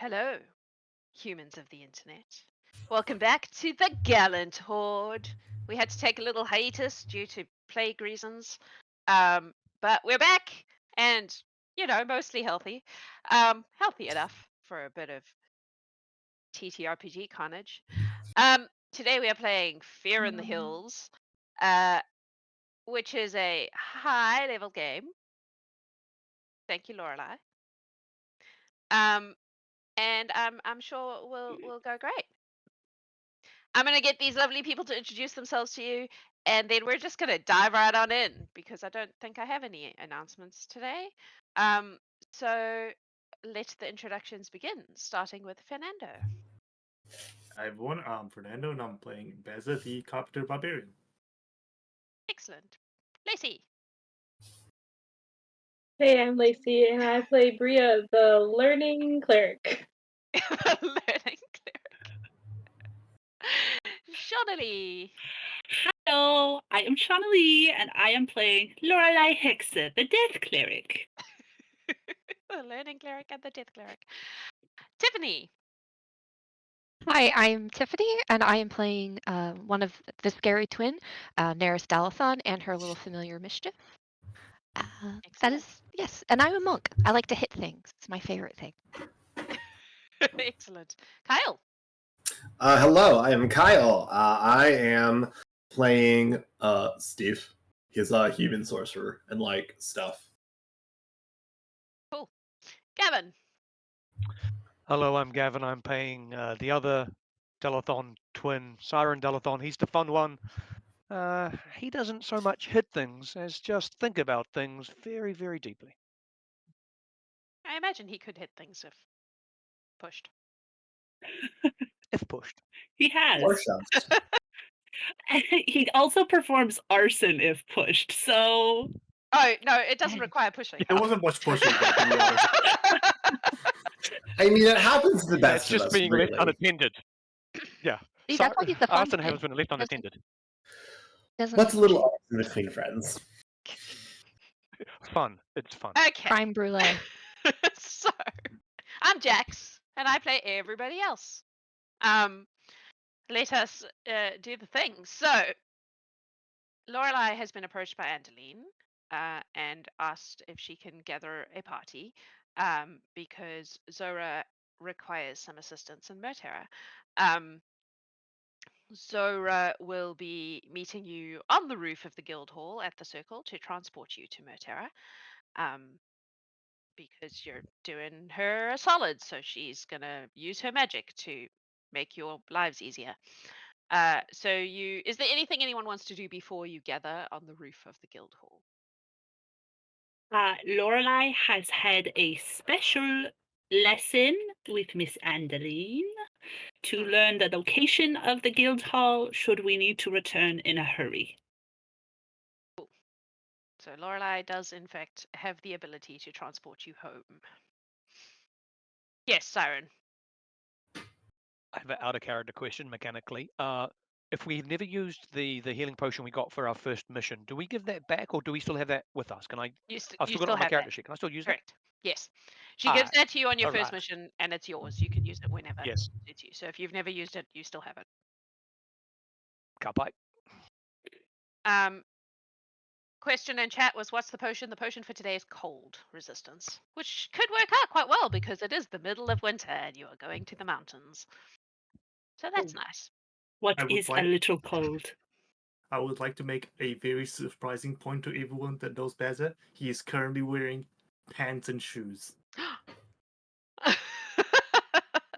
Hello, humans of the internet. Welcome back to the Gallant Horde. We had to take a little hiatus due to plague reasons, but we're back and, mostly healthy. Healthy enough for a bit of TTRPG carnage. Today we are playing Fear in the Hills, uh, which is a high level game. Thank you, Lorelai. And I'm sure we'll go great. I'm gonna get these lovely people to introduce themselves to you, and then we're just gonna dive right on in because I don't think I have any announcements today. Um, so let the introductions begin, starting with Fernando. Hi everyone, I'm Fernando and I'm playing Beza the Carpenter Barbarian. Excellent. Lacey. Hey, I'm Lacey, and I play Bria, the Learning Cleric. Learning cleric. Shadevales. Hello, I am Shanalee, and I am playing Lorelei Hexa, the Death Cleric. The learning cleric and the death cleric. Tiffany. Hi, I'm Tiffany, and I am playing one of the scary twin, Neris Dalathon, and her little familiar Mischief. That Excellent. is, yes, and I'm a monk. I like to hit things. It's my favorite thing. Excellent. Kyle. Hello, I am Kyle. I am playing Steve. He's a human sorcerer and like stuff. Cool. Gavin. Hello, I'm Gavin. I'm playing the other Delathon twin, Siren Delathon. He's the fun one. He doesn't so much hit things as just think about things very, very deeply. I imagine he could hit things if pushed. If pushed. He has. Or shoves. He also performs arson if pushed, so. Oh, no, it doesn't require pushing. There wasn't much pushing, but to be honest. I mean, it happens to the It's best of just us, being really. left unattended. Yeah. See, that's why he's the fun Arson twin. happens when left unattended. Doesn't What's a little awesome between friends? Fun. It's fun. Okay. crime brulee. So, I'm Jax, and I play everybody else. Let us do the thing. So, Lorelai has been approached by Andaline and asked if she can gather a party because Zohra requires some assistance in Merterra. Zohra will be meeting you on the roof of the guild hall at the circle to transport you to Merterra. Because you're doing her a solid, so she's gonna use her magic to make your lives easier. Is there anything anyone wants to do before you gather on the roof of the guild hall? Lorelei has had a special lesson with Miss Andaline to learn the location of the guild hall should we need to return in a hurry. So Lorelei does in fact have the ability to transport you home. Yes, Siren. I have an out of character question mechanically. If we've never used the healing potion we got for our first mission, do we give that back or do we still have that with us? Can I? You I've you still got it on my have character that. sheet. Can I still use Correct. Yes. She gives Ah, that to you on your first alright. mission, and it's yours. You can use it whenever that? Yes. it suits you. So if you've never used it, you still have it. Kapai. Question in chat was, what's the potion? The potion for today is cold resistance, which could work out quite well because it is the middle of winter and you are going to the mountains. So that's nice. What I would is like- a little cold? I would like to make a very surprising point to everyone that knows Beza. He is currently wearing pants and shoes.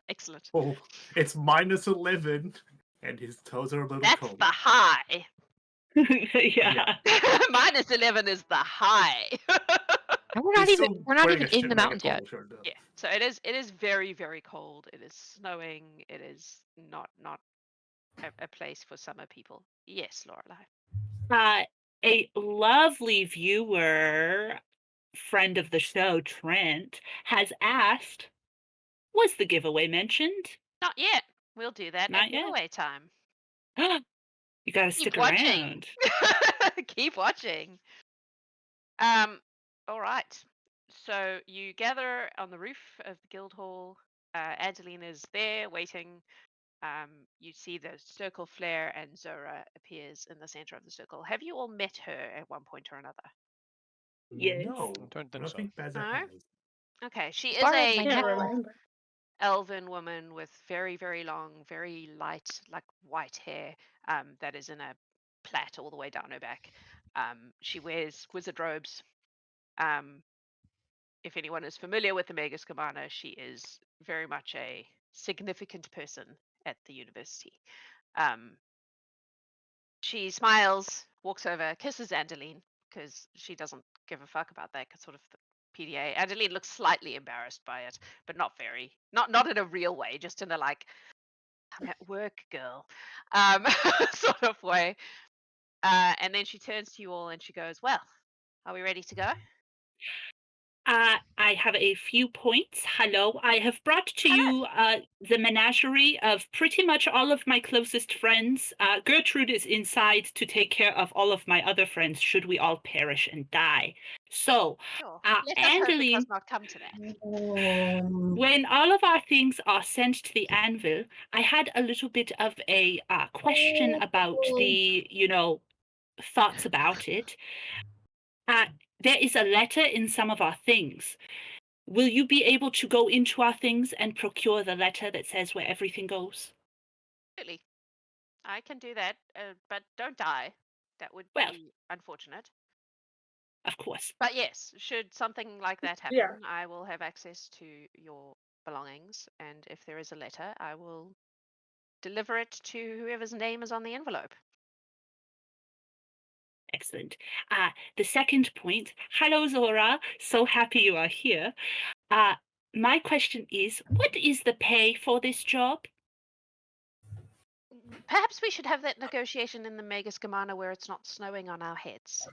Excellent. Oh, it's -11, and his toes are a little That's cold. the high. Yeah. -11 is the high. And we're not He's even still we're not wearing even a in shit the mega mountains yet. polo shirt, though. Yeah. So it is very, very cold. It is snowing. It is not a place for summer people. Yes, Lorelai. A lovely viewer, friend of the show, Trent, has asked, was the giveaway mentioned? Not yet. We'll do that Not at yet. giveaway time. You gotta Keep stick watching. around. Keep watching. All right. So you gather on the roof of the guild hall Andaline is there waiting. You see the circle flare, and Zohra appears in the center of the circle. Have you all met her at one point or another? Yes. No, I don't I think don't so. think Beza No? has. Okay, she As is far as a I Can't know, remember. elven woman with very, very long, very light, like white hair that is in a plait all the way down her back. She wears wizard robes. If anyone is familiar with the Magus Cabana, she is very much a significant person at the university. She smiles, walks over, kisses Andaline because she doesn't give a fuck about that sort of PDA. Andaline looks slightly embarrassed by it, but not very. Not in a real way, just in a like, I'm at work, girl, sort of way. And then she turns to you all and she goes, "Well, are we ready to go?" I have a few points. Hello. I have brought to Hello. you the menagerie of pretty much all of my closest friends. Gertrude is inside to take care of all of my other friends should we all perish and die. So, Sure. Let us hope it does Andaline, not come to that. when all of our things are sent to the anvil, I had a little bit of a question about the, thoughts about it. There is a letter in some of our things. Will you be able to go into our things and procure the letter that says where everything goes? Absolutely. I can do that, but don't die. That would Well, be unfortunate. of course. But yes, should something like that happen, Yeah. I will have access to your belongings, and if there is a letter, I will deliver it to whoever's name is on the envelope. Excellent. The second point, hello Zohra, so happy you are here. My question is, what is the pay for this job? Perhaps we should have that negotiation in the Magus Gamana where it's not snowing on our heads.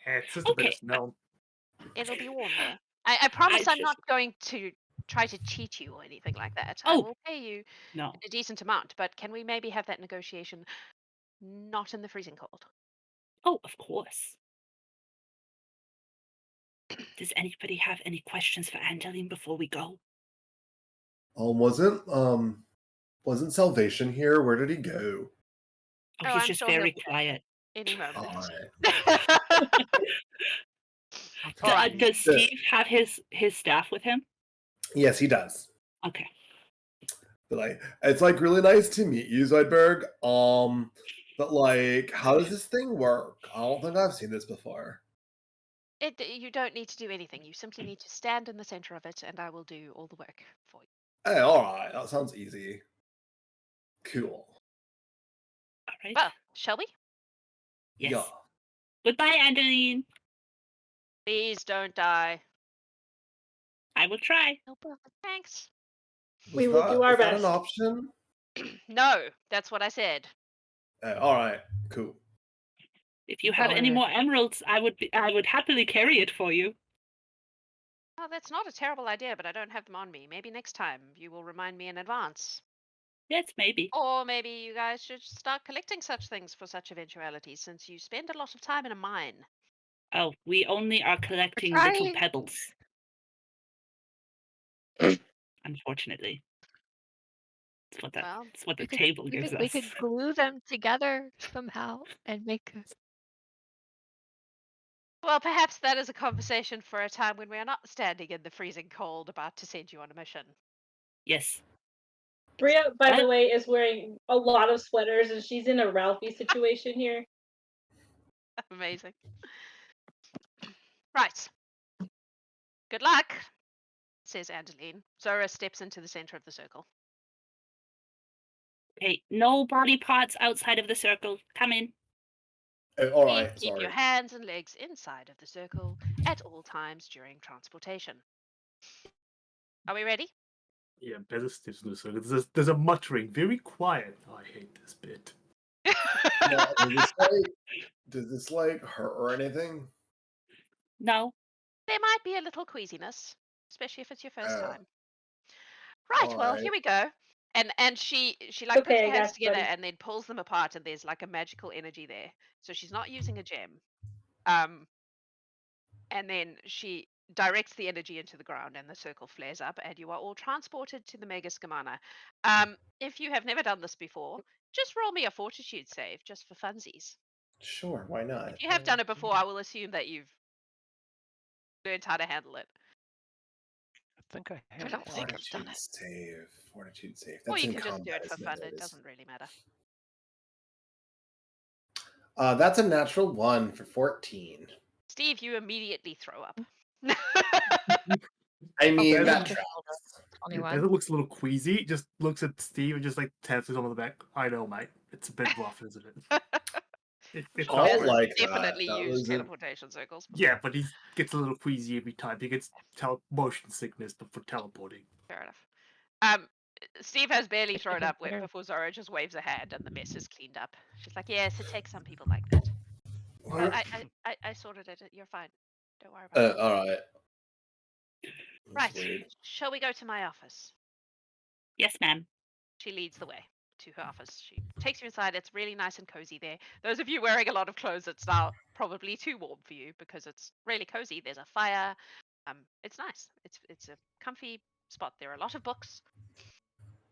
It's just a bit of Okay, snow. It'll be warm there. I promise I'm just, not going to try to cheat you or anything like that. I oh, will pay you no. a decent amount, but can we maybe have that negotiation not in the freezing cold? Oh, of course. Does anybody have any questions for Andaline before we go? Wasn't Salvation here? Where did he go? Oh, Oh, he's I'm just sure he'll very be back quiet. any moment. All right. All right. Does Steve have his staff with him? Yes, he does. Okay. But like, it's like really nice to meet you, Zoidberg. But like, how does this thing work? I don't think I've seen this before. You don't need to do anything. You simply need to stand in the center of it, and I will do all the work for you. Hey, all right, that sounds easy. Cool. All right. Well, shall we? Yes. Yeah. Goodbye, Andaline. Please don't die. I will try. No problem. Thanks. We will do our Is that an best. option? No, that's what I said. All right, cool. If you have any Bye. more emeralds, I would happily carry it for you. Oh, that's not a terrible idea, but I don't have them on me. Maybe next time you will remind me in advance. Yes, maybe. Or maybe you guys should start collecting such things for such eventualities, since you spend a lot of time in a mine. Oh, we only are collecting We're little trying. pebbles. Unfortunately. Well, That's what the We could table gives we us. could glue them together somehow and make a well, perhaps that is a conversation for a time when we are not standing in the freezing cold about to send you on a mission. Yes. Bria, by the Well- way, is wearing a lot of sweaters, and she's in a Ralphie situation here. Amazing. Right. Good luck, says Andaline. Zohra steps into the center of the circle. Okay, no body parts outside of the circle. Come in. All Please right, keep sorry. your hands and legs inside of the circle at all times during transportation. Are we ready? Yeah, Beza steps in the circle. There's a muttering, very quiet. I hate this bit. Yeah, does this like hurt or anything? No. There might be a little queasiness, especially if it's your first Oh. time. Right, well, Alright. here we go. And she like puts Okay, her I hands got together buddy. and then pulls them apart, and there's like a magical energy there. So she's not using a gem. And then she directs the energy into the ground, and the circle flares up, and you are all transported to the Mega Scamana. If you have never done this before, just roll me a fortitude save, just for funsies. Sure, why not? If you have done it before, I will assume that you've learned how to handle it. I think I I have. don't think I've done it. Fortitude save. Or That's you in can just do combat, it for isn't fun. it? It doesn't really matter. That's a natural 1 for 14. Steve, you immediately throw up. I mean, Bezel- that Just tracks. rolled a Yeah, 21. Bezel looks a little queasy. Just looks at Steve and just like taps him on the back. I know, mate. It's a bit rough, isn't it? It's All not like that. Definitely That use was a- teleportation circles. Yeah, but he gets a little queasy every time. He gets motion sickness, but for teleporting. Fair enough. Steve has barely It's thrown even up better. before Zohra just waves a hand and the mess is cleaned up. She's like, "Yes, it takes some people like that. But I sorted it. You're fine. Don't worry about it." all right. That's Right. weird. Shall we go to my office? Yes, ma'am. She leads the way to her office. She takes you inside. It's really nice and cozy there. Those of you wearing a lot of clothes, it's now probably too warm for you because it's really cozy. There's a fire. It's nice. It's a comfy spot. There are a lot of books.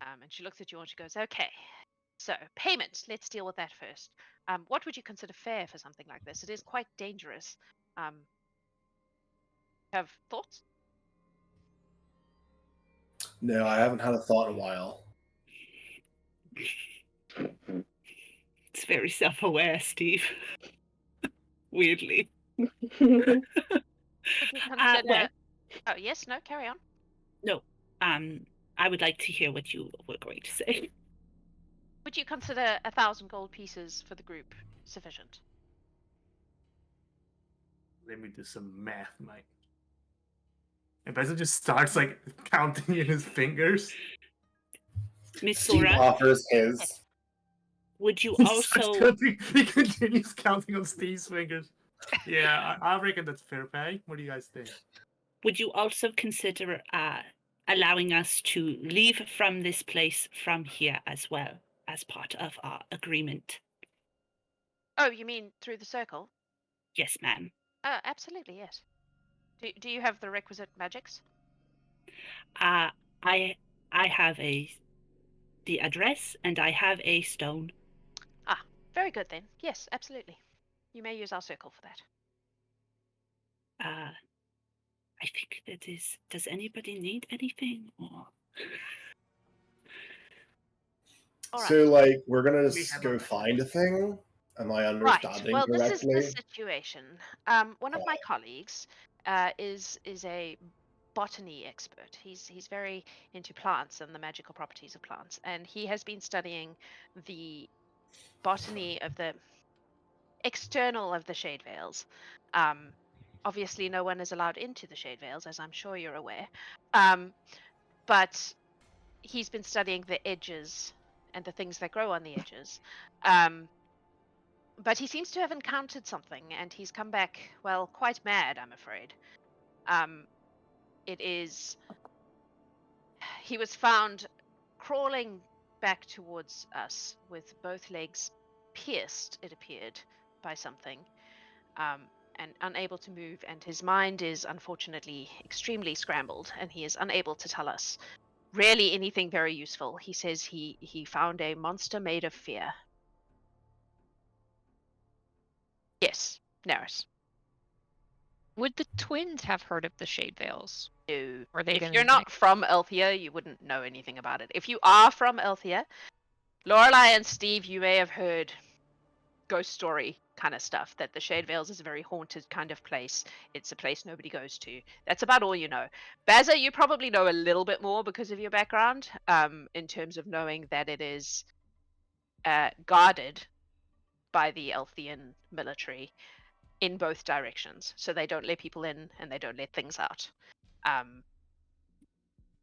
And she looks at you and she goes, "Okay, so payment. Let's deal with that first. What would you consider fair for something like this? It is quite dangerous. Have thoughts?" No, I haven't had a thought in a while. It's very self-aware, Steve. Weirdly. Would you consider? Well, Oh yes, no, carry on. no. I would like to hear what you were going to say. Would you consider 1,000 gold pieces for the group sufficient? Let me do some math, mate. And Bezel just starts like counting in his fingers. Miss Steve Zohra, offers his. would you He starts also counting, he continues counting on Steve's fingers. Yeah, I reckon that's fair pay. What do you guys think? consider allowing us to leave from this place from here as well as part of our agreement? Oh, you mean through the circle? Yes, ma'am. Absolutely, yes. Do you have the requisite magics? I have the address and I have a stone. Very good then. Yes, absolutely. You may use our circle for that. I think that is. Does anybody need anything? Or All right. So, like, we're gonna We just have go our find a thing? Am I Right. understanding Well, this correctly? is the situation. One of my colleagues is a botany expert. He's very into plants and the magical properties of plants, and he has been studying the botany of the external of the Shadevales. Obviously, no one is allowed into the Shadevales, as I'm sure you're aware. But he's been studying the edges and the things that grow on the edges. But he seems to have encountered something, and he's come back, well, quite mad, I'm afraid. It is. He was found crawling back towards us with both legs pierced, it appeared, by something, and unable to move. And his mind is unfortunately extremely scrambled, and he is unable to tell us really anything very useful. He says he found a monster made of fear. Yes, Neris. Would the twins have heard of the Shadevales? No. Are they If gonna you're not from Elthia, you wouldn't know anything about it. If you are from Elthia, Lorelei and Steve, you may have heard ghost story kind of stuff, that the Shadevales is a very haunted kind of place. It's a place nobody goes to. That's about all you know. Baza, you probably know a little bit more because of your background, in terms of knowing that it is guarded by the Elthian military in both directions. So they don't let people in and they don't let things out.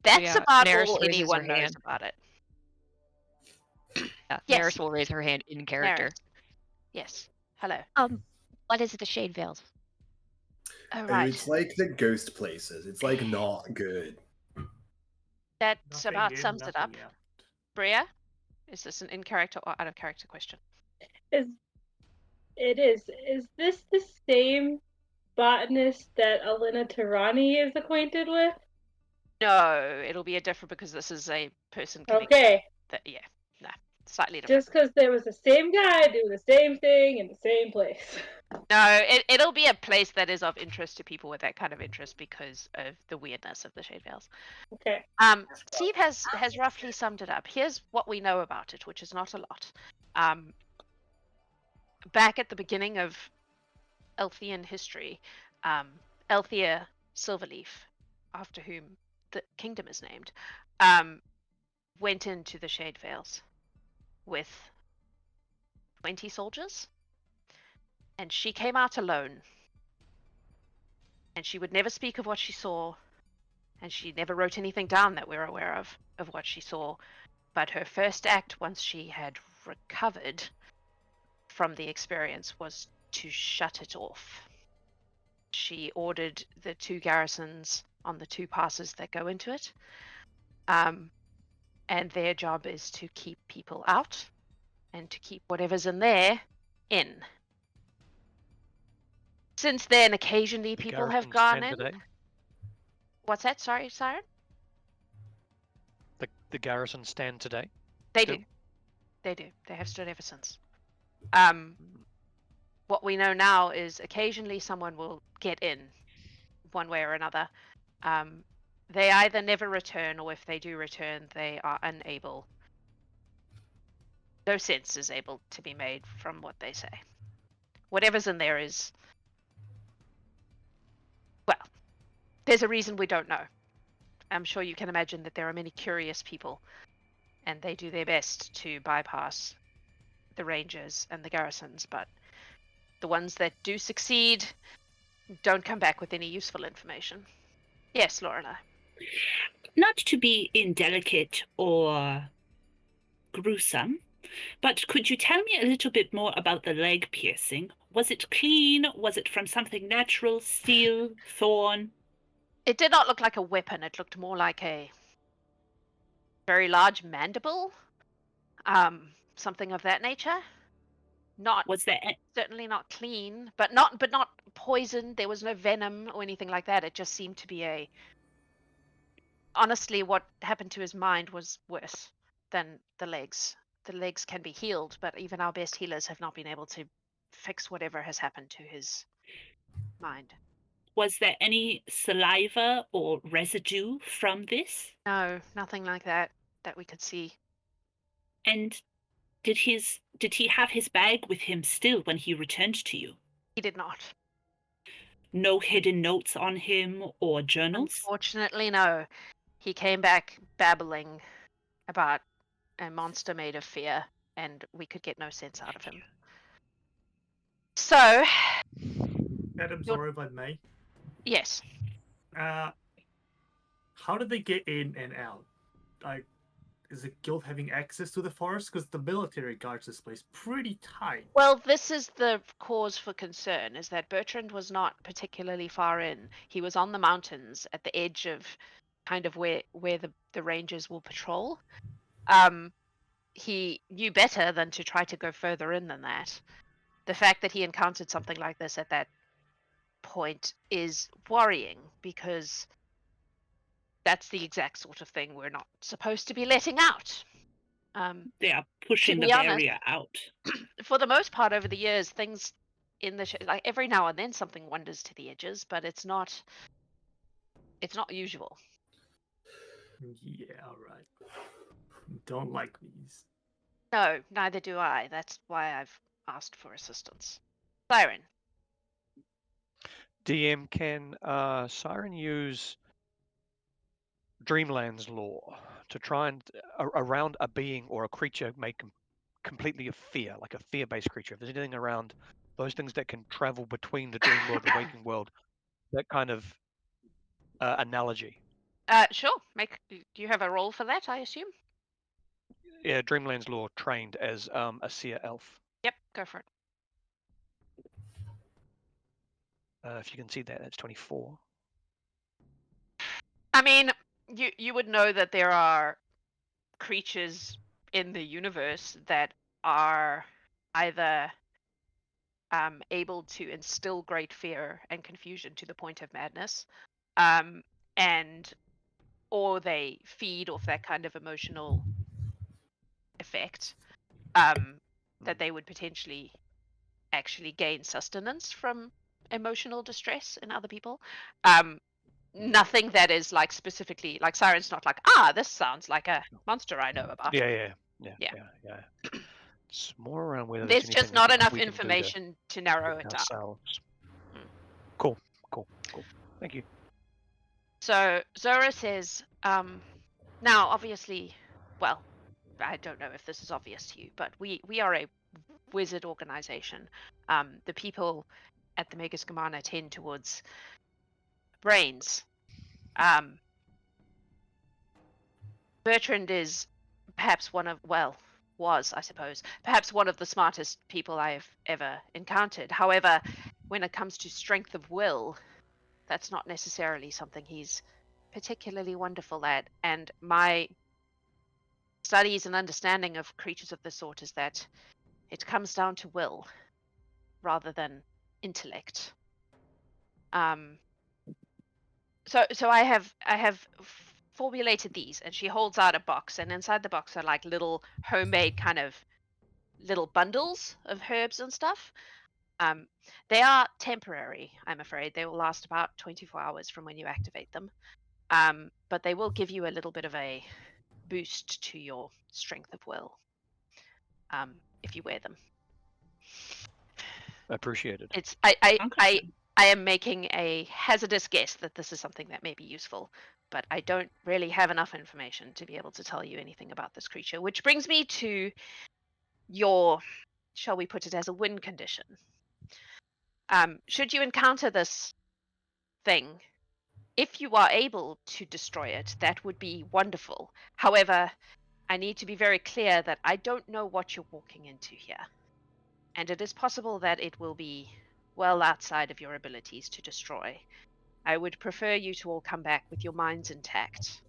That's yeah, about Neris all raises her anyone knows hand. about it. Yeah, Yes. Neris will raise her hand in character. Neris. Yes. Hello. What is the Shadevales? Oh, Oh, right. it's like the ghost places. It's like not good. That Nothing about in, sums it up. nothing out. Bria, is this an in character or out of character question? Is this the same botanist that Alina Tirani is acquainted with? No, it'll be a different because this is a person connected. Okay. Yeah, nah, slightly different. Just because there was the same guy doing the same thing in the same place. No, it'll be a place that is of interest to people with that kind of interest because of the weirdness of the Shadevales. Okay. Steve has roughly summed it up. Here's what we know about it, which is not a lot. Back at the beginning of Elthian history, Elthia Silverleaf, after whom the kingdom is named, went into the Shadevales with 20 soldiers, and she came out alone. And she would never speak of what she saw, and she never wrote anything down that we're aware of what she saw. But her first act, once she had recovered from the experience, was to shut it off. She ordered the 2 garrisons on the 2 passes that go into it, and their job is to keep people out and to keep whatever's in there in. Since then, occasionally The people have garrisons gone stand in. today? What's that? Sorry, Siren? The garrison stand today? They Still? do. They do. They have stood ever since. What we know now is occasionally someone will get in one way or another. They either never return, or if they do return, they are unable. No sense is able to be made from what they say. Whatever's in there is... Well, there's a reason we don't know. I'm sure you can imagine that there are many curious people, and they do their best to bypass the rangers and the garrisons, but the ones that do succeed don't come back with any useful information. Yes, Lorelei. Not to be indelicate or gruesome, but could you tell me a little bit more about the leg piercing? Was it clean? Was it from something natural? Steel? Thorn? It did not look like a weapon. It looked more like a very large mandible. Something of that nature. Not Was there certainly not clean, but not poisoned. There was no venom or anything like that. It just seemed to be a... Honestly, what happened to his mind was worse than the legs. The legs can be healed, but even our best healers have not been able to fix whatever has happened to his mind. Was there any saliva or residue from this? No, nothing like that we could see. And did he have his bag with him still when he returned to you? He did not. No hidden notes on him or journals? Unfortunately, no. He came back babbling about a monster made of fear, and we could get no sense out of him. So, Madam Zohra, if I may. yes. How did they get in and out? Like, is the guild having access to the forest? Because the military guards this place pretty tight. Well, this is the cause for concern, is that Bertrand was not particularly far in. He was on the mountains at the edge of kind of where the rangers will patrol. He knew better than to try to go further in than that. The fact that he encountered something like this at that point is worrying, because that's the exact sort of thing we're not supposed to be letting out. They are pushing the barrier out. For the most part, over the years, things in the like every now and then something wanders to the edges, but it's not usual. Yeah, all right. Don't like these. No, neither do I. That's why I've asked for assistance. Siren. DM, can Siren use Dreamland's law to try and around a being or a creature make completely of fear, like a fear-based creature? If there's anything around those things that can travel between the dream world and the waking world, that kind of analogy. Sure. Do you have a role for that, I assume? Yeah, Dreamland's law trained as a seer elf. Yep, go for it. If you can see that, that's 24. I mean, you would know that there are creatures in the universe that are either able to instill great fear and confusion to the point of madness, and or they feed off that kind of emotional effect, that they would potentially actually gain sustenance from emotional distress in other people. Nothing that is like specifically like Siren's not like, this sounds like a monster I know about. Yeah. Yeah. It's more around whether There's anything just not we enough can do information to narrow it down. ourselves. Mm. Cool. Thank you. So Zohra says, now obviously, well, I don't know if this is obvious to you, but we are a wizard organization. The people at the Megaskamana tend towards brains. Bertrand is perhaps was, I suppose, perhaps one of the smartest people I have ever encountered. However, when it comes to strength of will, that's not necessarily something he's particularly wonderful at. And my studies and understanding of creatures of this sort is that it comes down to will rather than intellect. So I have formulated these, and she holds out a box, and inside the box are like little homemade kind of little bundles of herbs and stuff. They are temporary, I'm afraid. They will last about 24 hours from when you activate them. But they will give you a little bit of a boost to your strength of will, if you wear them. Appreciate it. It's I am making a hazardous guess that this is something that may be useful, but I don't really have enough information to be able to tell you anything about this creature, which brings me to your, shall we put it as a win condition. Should you encounter this thing, if you are able to destroy it, that would be wonderful. However, I need to be very clear that I don't know what you're walking into here. And it is possible that it will be well outside of your abilities to destroy. I would prefer you to all come back with your minds intact.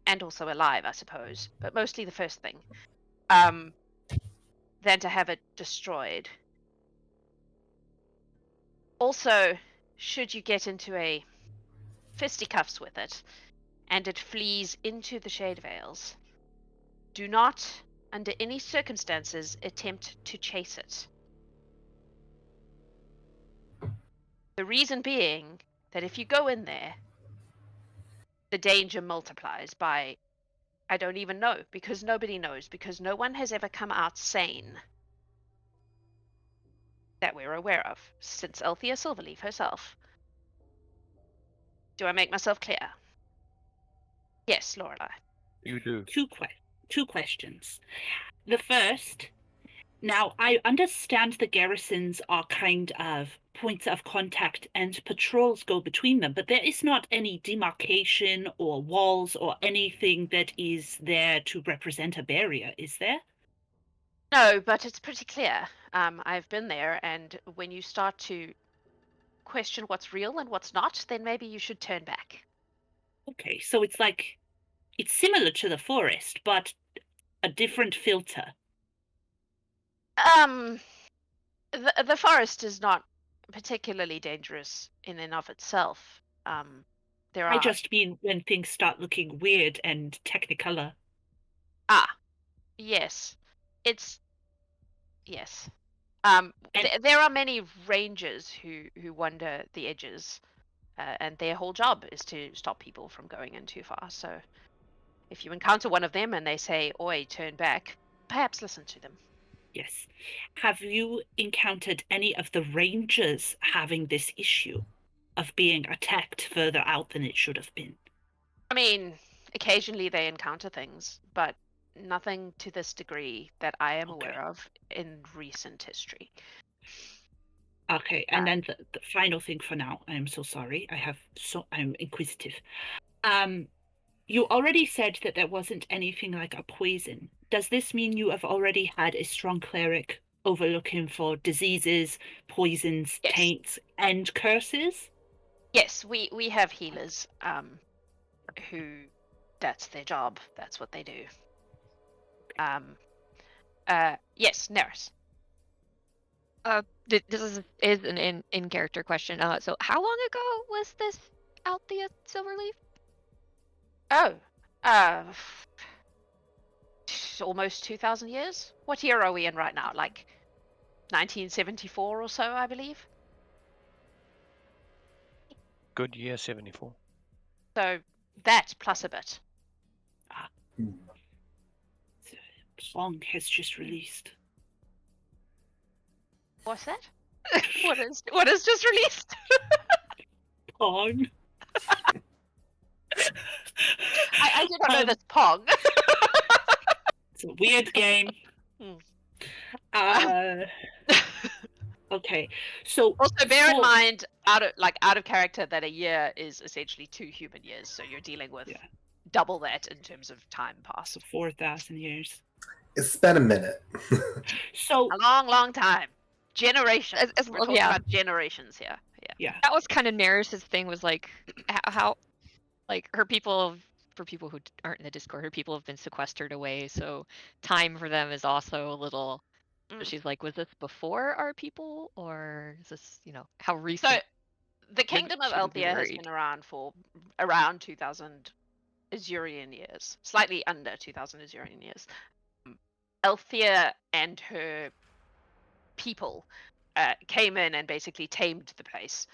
And also alive, I suppose. But mostly the first thing. Than to have it destroyed. Also, should you get into a fisticuffs with it, and it flees into the Shadevales, do not, under any circumstances, attempt to chase it. The reason being that if you go in there, the danger multiplies by, I don't even know, because nobody knows, because no one has ever come out sane that we're aware of, since Althea Silverleaf herself. Do I make myself clear? Yes, Lorelei. You do. Two questions. The first, now I understand the garrisons are kind of points of contact and patrols go between them, but there is not any demarcation or walls or anything that is there to represent a barrier, is there? No, but it's pretty clear. I've been there, and when you start to question what's real and what's not, then maybe you should turn back. Okay, so it's similar to the forest, but a different filter. The forest is not particularly dangerous in and of itself. I just mean when things start looking weird and technicolor. Yes. Yes. There are many rangers who wander the edges, and their whole job is to stop people from going in too far. So if you encounter one of them and they say, "Oi, turn back," perhaps listen to them. Yes. Have you encountered any of the rangers having this issue of being attacked further out than it should have been? I mean, occasionally they encounter things, but nothing to this degree that I am aware of in recent history. Okay, and then the final thing for now. I am so sorry. I'm inquisitive. You already said that there wasn't anything like a poison. Does this mean you have already had a strong cleric overlooking for diseases, poisons, Yes. taints, and curses? Yes, we have healers who that's their job. That's what they do. Yes, Neris. This is an in-character question. So how long ago was this Althea Silverleaf? Oh, almost 2,000 years. What year are we in right now? Like 1974 or so, I believe. Good year, 74. So that plus a bit. Song has just released. What's that? what is just released? Pong. I do not know this Pong. It's a weird game. Okay, so Also, bear in mind, out of character, that a year is essentially 2 human years. So you're dealing with double that in terms of time passed. So 4,000 years. It's been a minute. So a long time. Generations. We're talking yeah. about generations here. Yeah. That was kind of Neris's thing. Was like how like her people. For people who aren't in the Discord, her people have been sequestered away. So time for them is also a little. She's like, was this before our people, or is this, how recent? So, the Kingdom of Althea has been around for around 2,000 Azurian years, slightly under 2,000 Azurian years. Althea and her people came in and basically tamed the place,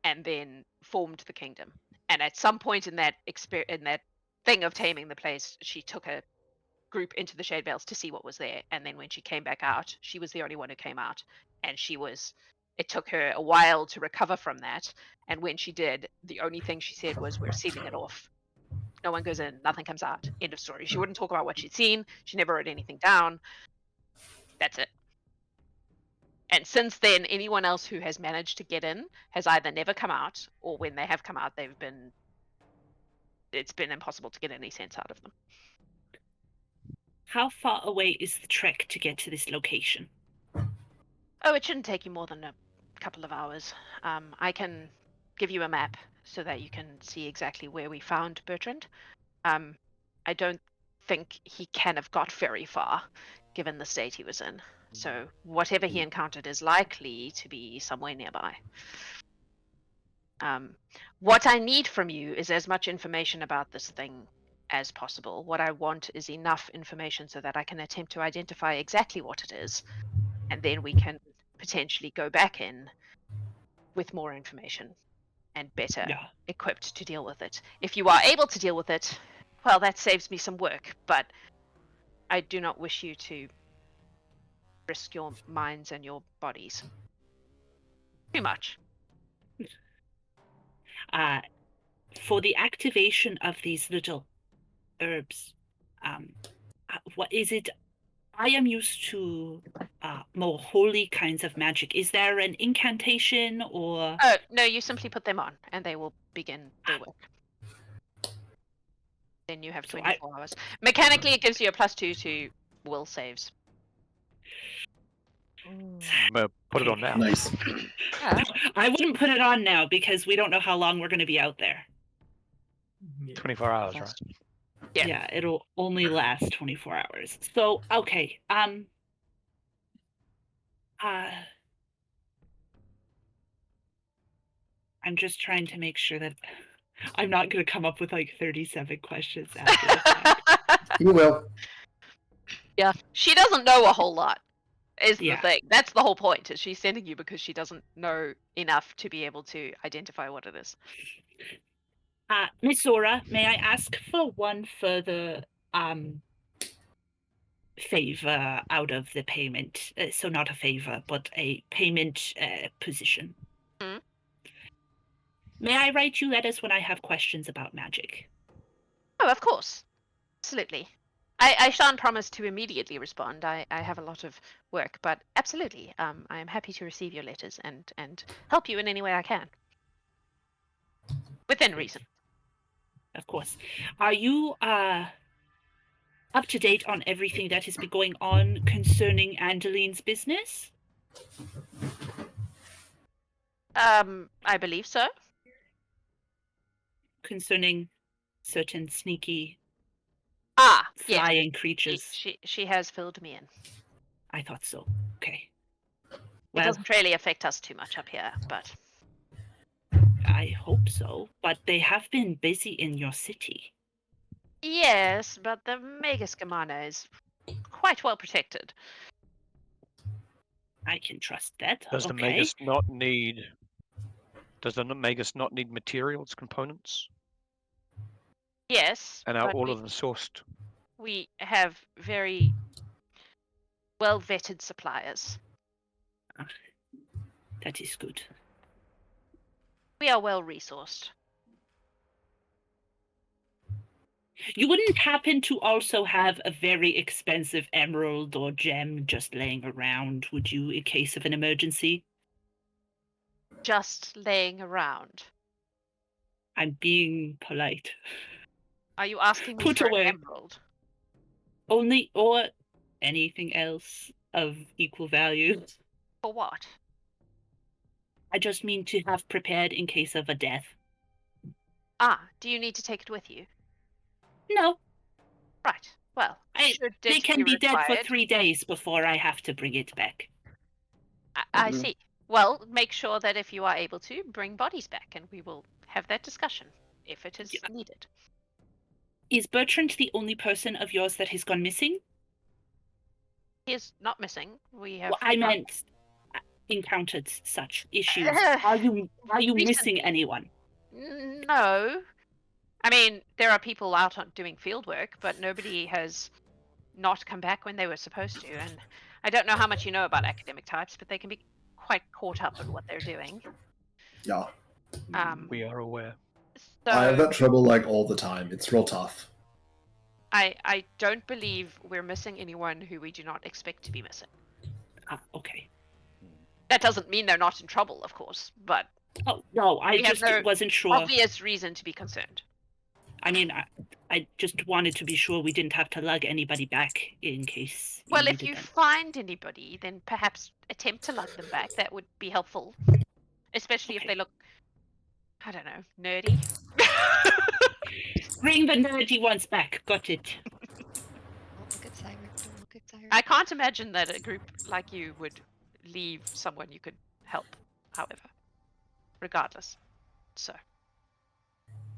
and then formed the kingdom. And at some point in that thing of taming the place, she took a group into the Shadevales to see what was there, and then when she came back out, she was the only one who came out, and it took her a while to recover from that, and when she did, the only thing she said was, we're sealing it off. No one goes in, nothing comes out. End of story. She wouldn't talk about what she'd seen. She never wrote anything down. That's it. And since then, anyone else who has managed to get in has either never come out, or when they have come out, it's been impossible to get any sense out of them. How far away is the trek to get to this location? Oh, it shouldn't take you more than a couple of hours. I can give you a map so that you can see exactly where we found Bertrand. I don't think he can have got very far, given the state he was in. So whatever he encountered is likely to be somewhere nearby. What I need from you is as much information about this thing as possible. What I want is enough information so that I can attempt to identify exactly what it is, and then we can potentially go back in with more information and better equipped to deal with it. If you are able to deal with it, well, that saves me some work, but I do not wish you to risk your minds and your bodies too much. For the activation of these little herbs, what is it? I am used to more holy kinds of magic. Is there an incantation or? Oh, no, you simply put them on and they will begin their work. Then you have 24 hours. Mechanically, it gives you a +2 to will saves. Put it on now. Nice. I wouldn't put it on now because we don't know how long we're going to be out there. 24 hours, right? Yeah, it'll only last 24 hours. So, okay. I'm just trying to make sure that I'm not going to come up with like 37 questions after the fact. You will. Yeah, she doesn't know a whole lot. Is the thing. That's the whole point. Is she's sending you because she doesn't know enough to be able to identify what it is. Miss Zohra, may I ask for one further favor out of the payment? So not a favor, but a payment position. Mm-hmm. May I write you letters when I have questions about magic? Oh, of course. Absolutely. I shan't promise to immediately respond. I have a lot of work, but absolutely. I am happy to receive your letters and help you in any way I can. Within reason. Of course. Are you up to date on everything that has been going on concerning Andaline's business? I believe so. Concerning certain sneaky flying creatures. She has filled me in. I thought so. Okay. It doesn't really affect us too much up here, but I hope so, but they have been busy in your city. yes, but the Megaskamana is quite well protected. I can trust that. Does the okay. Magus not need? Does the Magus not need materials, components, Yes, and are but all of them sourced? we have very well vetted suppliers. That is good. We are well resourced. You wouldn't happen to also have a very expensive emerald or gem just laying around, would you, in case of an emergency? Just laying around. I'm being polite. Are you asking me Put for away. an emerald? Only, or anything else of equal value. For what? I just mean to have prepared in case of a death. Ah, do you need to take it with you? No, Right. Well, should they it can be dead for required- 3 days before I have to bring it back. I see. Well, make sure that if you are able to, bring bodies back, and we will have that discussion if it is needed. Is Bertrand the only person of yours that has gone missing? He is not missing. We have. Well, I meant encountered such issues. Are you missing Recently. anyone? No. I mean, there are people out doing field work, but nobody has not come back when they were supposed to. And I don't know how much you know about academic types, but they can be quite caught up in what they're doing. Yeah. We are aware. So I have that trouble like all the time. It's real tough. I don't believe we're missing anyone who we do not expect to be missing. Okay. That doesn't mean they're not in trouble, of course, but Oh, no, I We have just no wasn't sure. obvious reason to be concerned. I mean, I just wanted to be sure we didn't have to lug anybody back in case. Well, if needed you them. find anybody, then perhaps attempt to lug them back. That would be helpful, especially if Okay. they look, I don't know, nerdy. Bring the nerdy ones back. Got it. Don't look at Siren. Don't look at Siren. I can't imagine that a group like you would leave someone you could help, however, regardless. So,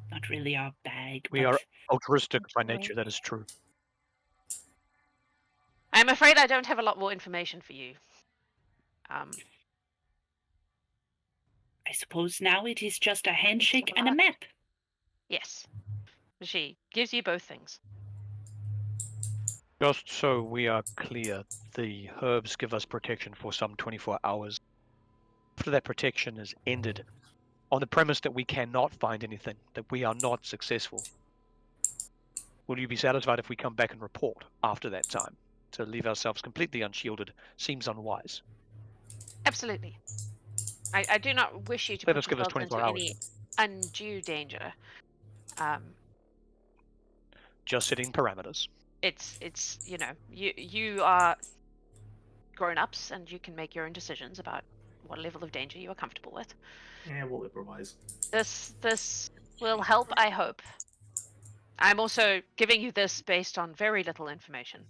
Not really our bag. We but are altruistic by Right. nature. That is true. I'm afraid I don't have a lot more information for you. I suppose now it is just a handshake and a map. Yes. She gives you both things. Just so we are clear, the herbs give us protection for some 24 hours. After that protection is ended, on the premise that we cannot find anything, that we are not successful, will you be satisfied if we come back and report after that time? To leave ourselves completely unshielded seems unwise. Absolutely. I do not wish you to Let put us give us yourselves 24 into hours. any undue danger. Just setting parameters. It's you know, you are grown-ups and you can make your own decisions about what level of danger you are comfortable with. And we'll improvise. This will help, I hope. I'm also giving you this based on very little information.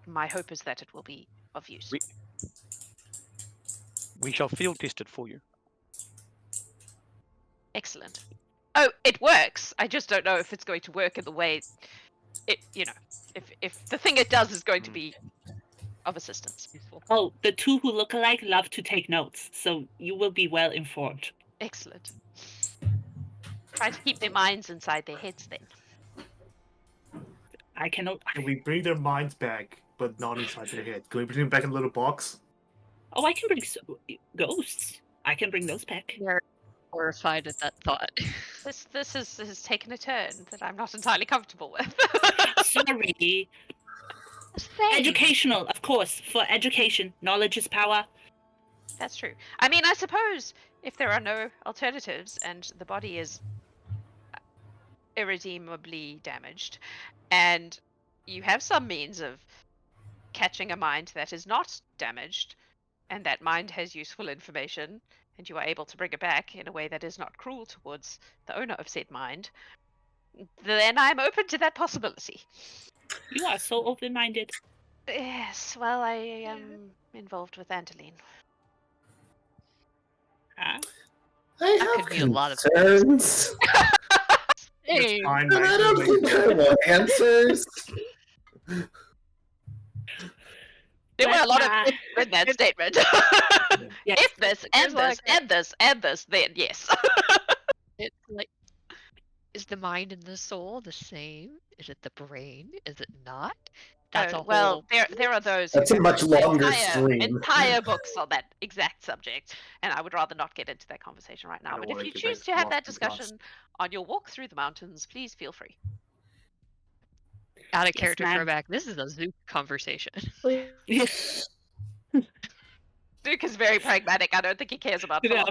My hope is that it will be of use. We shall field test it for you. Excellent. Oh, it works. I just don't know if it's going to work in the way it, you know, if the thing it does is going to be of assistance. Oh, the two who look alike love to take notes, so you will be well informed. Excellent. Try to keep their minds inside their heads then. I cannot. Can we bring their minds back, but not inside their head? Can we bring them back in a little box? Oh, I can bring ghosts. I can bring those back. We are horrified at that thought. This has taken a turn that I'm not entirely comfortable with. Sorry. Educational, of course. For education, knowledge is power. That's true. I mean, I suppose if there are no alternatives and the body is irredeemably damaged, and you have some means of catching a mind that is not damaged, and that mind has useful information, and you are able to bring it back in a way that is not cruel towards the owner of said mind, then I'm open to that possibility. You are so open-minded. Yes, well, I am involved with Andaline. Huh? I That have could mean a lot of concerns. That's Hey, fine. And I Maggie, don't make think it I want answers. There were a But, lot of ifs in that statement. Yes. If this, and There's like this, and this, and this, then yes. it's like, is the mind and the soul the same? Is it the brain? Is it not? That's a whole. Well, there are those who That's a have much written longer stream. entire books on that exact subject, and I would rather not get into that conversation right now. don't But if wanna you get choose that to have that philosophy class. discussion on your walk through the mountains, please feel free. Out of Yes, character ma'am. throwback. This is a Zook conversation. Yes. Duke is very pragmatic. I don't think he cares about Yeah.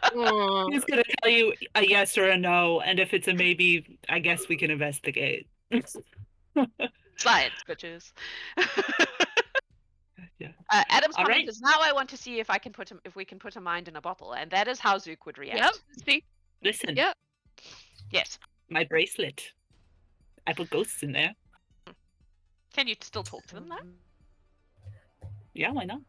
philosophy. He's gonna tell you a yes or a no, and if it's a maybe, I guess we can investigate. Science, bitches. Yeah. Adam's All comment right. is now I want to see if we can put a mind in a bottle, and that is how Zook would react. Yep. See. Listen, Yep. Yes. my bracelet. I put ghosts in there. Can you still talk to them though? Yeah, why not?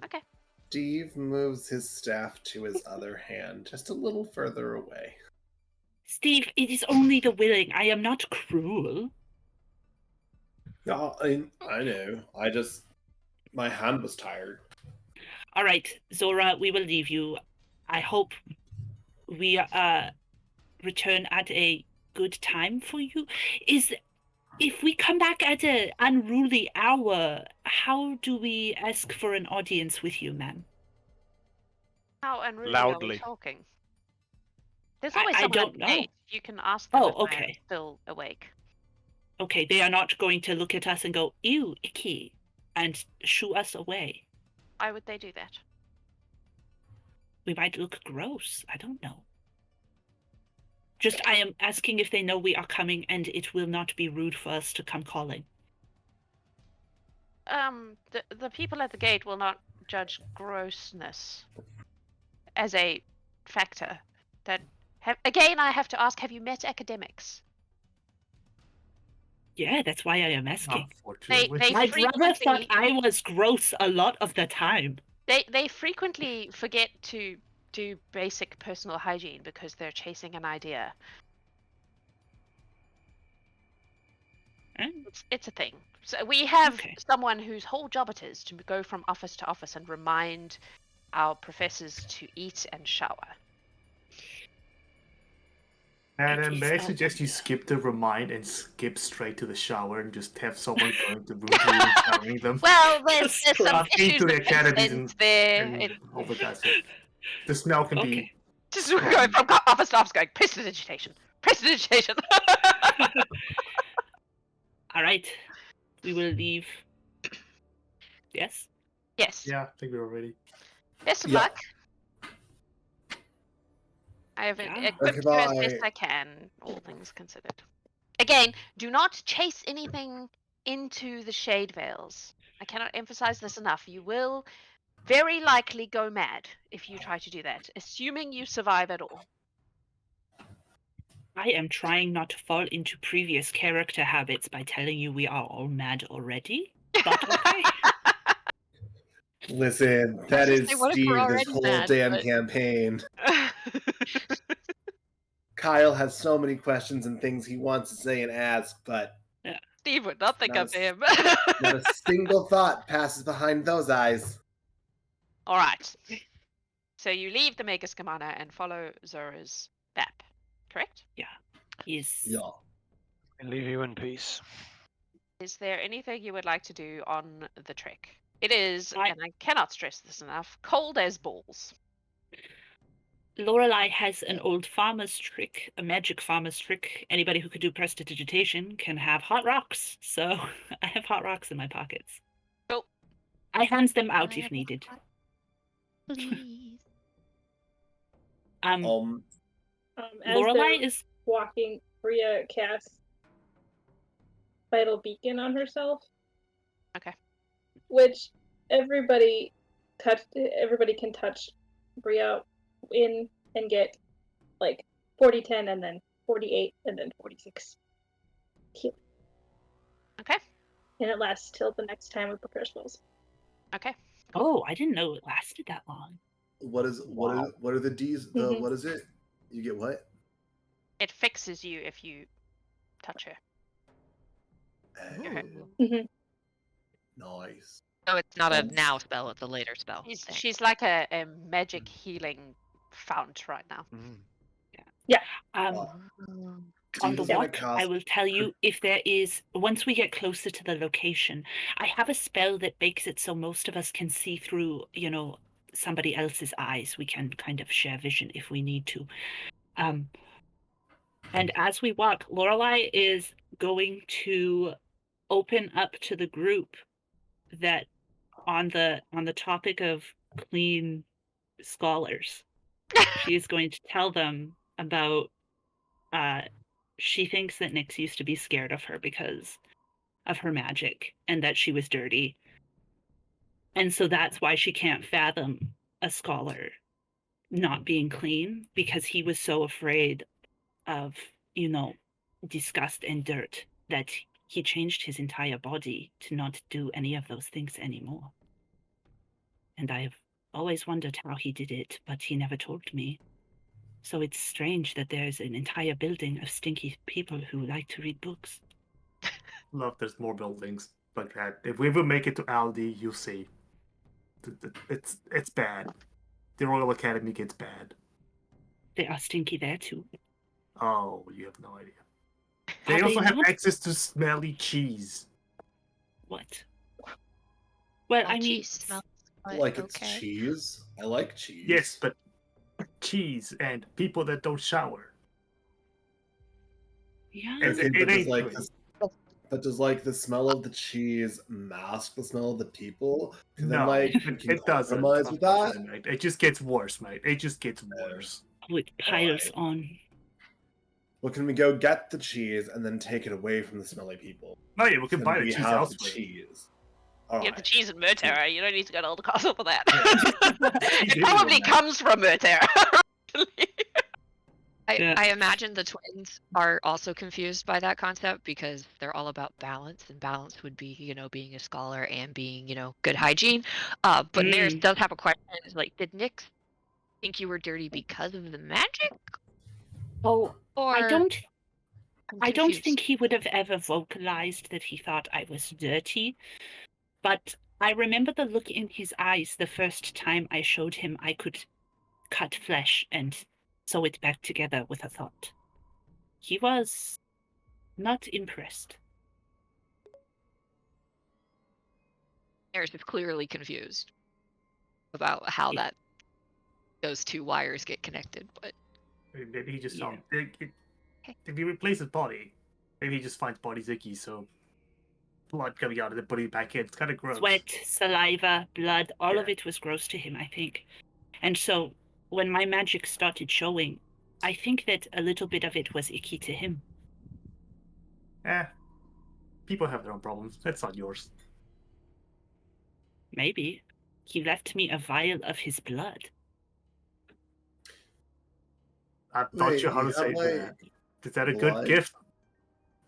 Okay. Steve moves his staff to his other hand, just a little further away. Steve, it is only the willing. I am not cruel. No, I know. My hand was tired. All right, Zohra, we will leave you. I hope we return at a good time for you. If we come back at an unruly hour, how do we ask for an audience with you, ma'am? How unruly are we Loudly. talking? There's I always someone don't at the know. gate. You can ask them Oh, if I am okay. still awake. Okay, they are not going to look at us and go, ew, icky, and shoo us away. Why would they do that? We might look gross. I don't know. Just, I am asking if they know we are coming and it will not be rude for us to come calling. The people at the gate will not judge grossness as a factor. Again, I have to ask: have you met academics? Yeah, that's why I am asking. Unfortunately. They My brother thought frequently I was gross a lot of the time. they frequently forget to do basic personal hygiene because they're chasing an idea. It's a thing. So we have Okay. someone whose whole job it is to go from office to office and remind our professors to eat and shower. Adam, may I It is, suggest you skip the remind and skip straight to the shower and just have someone going to the room to and showering them? Well, there's some I've been issues to the with academies consent there. and all of that stuff. The smell can Okay. be. Just going from office to office, going prestidigitation. All right. We will leave. Yes? Yes. Yeah, I think we're ready. Best of Yeah. luck. I have Yeah. equipped Okay, you as bye. best I can, all things considered. Again, do not chase anything into the Shadevales. I cannot emphasize this enough. You will very likely go mad if you try to do that, assuming you survive at all. I am trying not to fall into previous character habits by telling you we are all mad already. But okay. Listen, that gonna is say, what if Steve we're this already whole mad, damn but- campaign. Kyle has so many questions and things he wants to say and ask, but Steve would not think Not of a- him. not a single thought passes behind those eyes. All right. So you leave the Mega Scamana and follow Zora's map, correct? Yes. Yeah. And leave you in peace. Is there anything you would like to do on the trek? It is, I- and I cannot stress this enough, cold as balls. Lorelei has an old farmer's trick, a magic farmer's trick. Anybody who could do prestidigitation can have hot rocks. So I have hot rocks in my pockets. Cool. I hand them out I if have needed. Please. Um, As Lorelei they're is walking, Bria casts Vital Beacon on herself. Okay. Which everybody can touch Bria in and get like 40, 10, and then 48, and then 46. Heal. Okay. And it lasts till the next time we prepare spells. Okay. Oh, I didn't know it lasted that long. What are the D's? Mhm. What is it? You get what? It fixes you if you touch her. Okay. Mhm. Nice. So it's not a That's- now spell; it's a later spell. thing. She's like a magic healing fount right now. Mm. Um, on the Steve's gonna what, I cast- will tell you if there is, once we get closer to the location, I have a spell that makes it so most of us can see through, somebody else's eyes. We can kind of share vision if we need to. And as we walk, Lorelai is going to open up to the group that on the topic of clean scholars, she is going to tell them about she thinks that Nyx used to be scared of her because of her magic and that she was dirty. And so that's why she can't fathom a scholar not being clean, because he was so afraid of, disgust and dirt that he changed his entire body to not do any of those things anymore. And I've always wondered how he did it, but he never told me. So it's strange that there's an entire building of stinky people who like to read books. Love, there's more buildings like that. If we ever make it to Aldi, you'll see. It's bad. The Royal Academy gets bad. They are stinky there too. Oh, you have no idea. Are They also have not? access to smelly cheese. What? Well, My I mean, cheese smells Like it's okay. cheese. I like cheese. Yes, but cheese and people that don't shower. yeah. It's- Okay, it but ain't does clean. like the smell of the cheese mask the smell of the people? 'Cause then No, like you it, can it doesn't. compromise with that. unfortunately, mate. It just gets worse, mate. It just gets worse. It piles Right. on. Well, can we go get the cheese and then take it away from the smelly people? No, yeah, we can Then buy the we cheese have elsewhere. the cheese. You get the cheese in Merterra. You don't need to go to Old Castle for that. Cheese It probably everywhere, man. comes from Merterra. Yeah. I imagine the twins are also confused by that concept because they're all about balance, and balance would be, being a scholar and being, good hygiene. But Neris does have a question. It's like, did Nyx think you were dirty because of the magic? Oh, Or I don't I'm confused. think he would have ever vocalized that he thought I was dirty, but I remember the look in his eyes the first time I showed him I could cut flesh and sew it back together with a thought. He was not impressed. Neris is clearly confused about how Yeah. those two wires get connected, but Maybe he just Yeah. found if you replace his body, maybe he just finds body's icky, so blood coming out of it, putting it back in. It's kind of gross. Sweat, saliva, blood, all of Yeah. it was gross to him, I think. And so when my magic started showing, I think that a little bit of it was icky to him. People have their own problems. That's not yours. Maybe. He left me a vial of his blood. I'm not Wait, sure how you to say have, like, that. Is that a good blood? gift?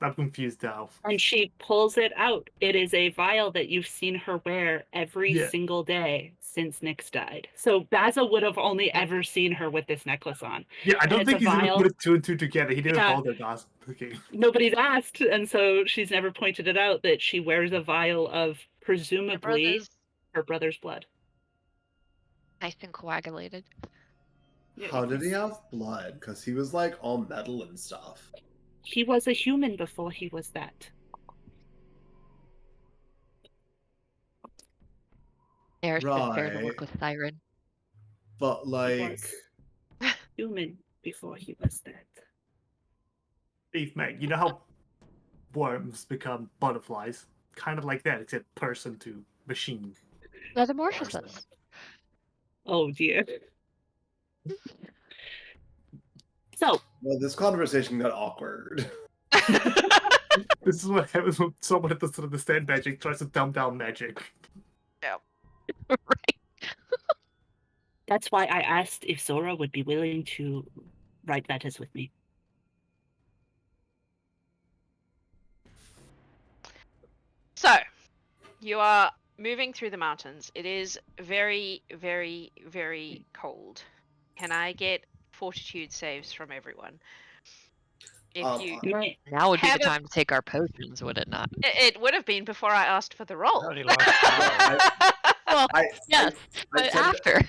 I'm confused now. And she pulls it out. It is a vial that you've seen her wear every Yeah. single day since Nyx died. So Baza would have only ever seen her with this necklace on. Yeah, I don't it's think a he's gonna vial. put it two and two together. He didn't Yeah. bother to ask. Okay. Nobody's asked, and so she's never pointed it out that she wears a vial of presumably her brother's blood. nice and coagulated. How did he have blood? Because he was like all metal and stuff. He was a human before he was that. Neris couldn't bear to Right. work with Siren. But like, was. Human before he was that. Steve, mate, you know how worms become butterflies? Kind of like that, except person to machine. Metamorphosis. Oh dear. So, well, this conversation got awkward. This is what happens when someone that doesn't understand magic tries to dumb down magic. Right. that's why I asked if Zohra would be willing to write letters with me. So, you are moving through the mountains. It is very, very, very cold. Can I get fortitude saves from everyone? If you Now would be have the time to take our potions, would it not? It would have been before I asked for the roll. Only lasts Well, yes, I but said- after.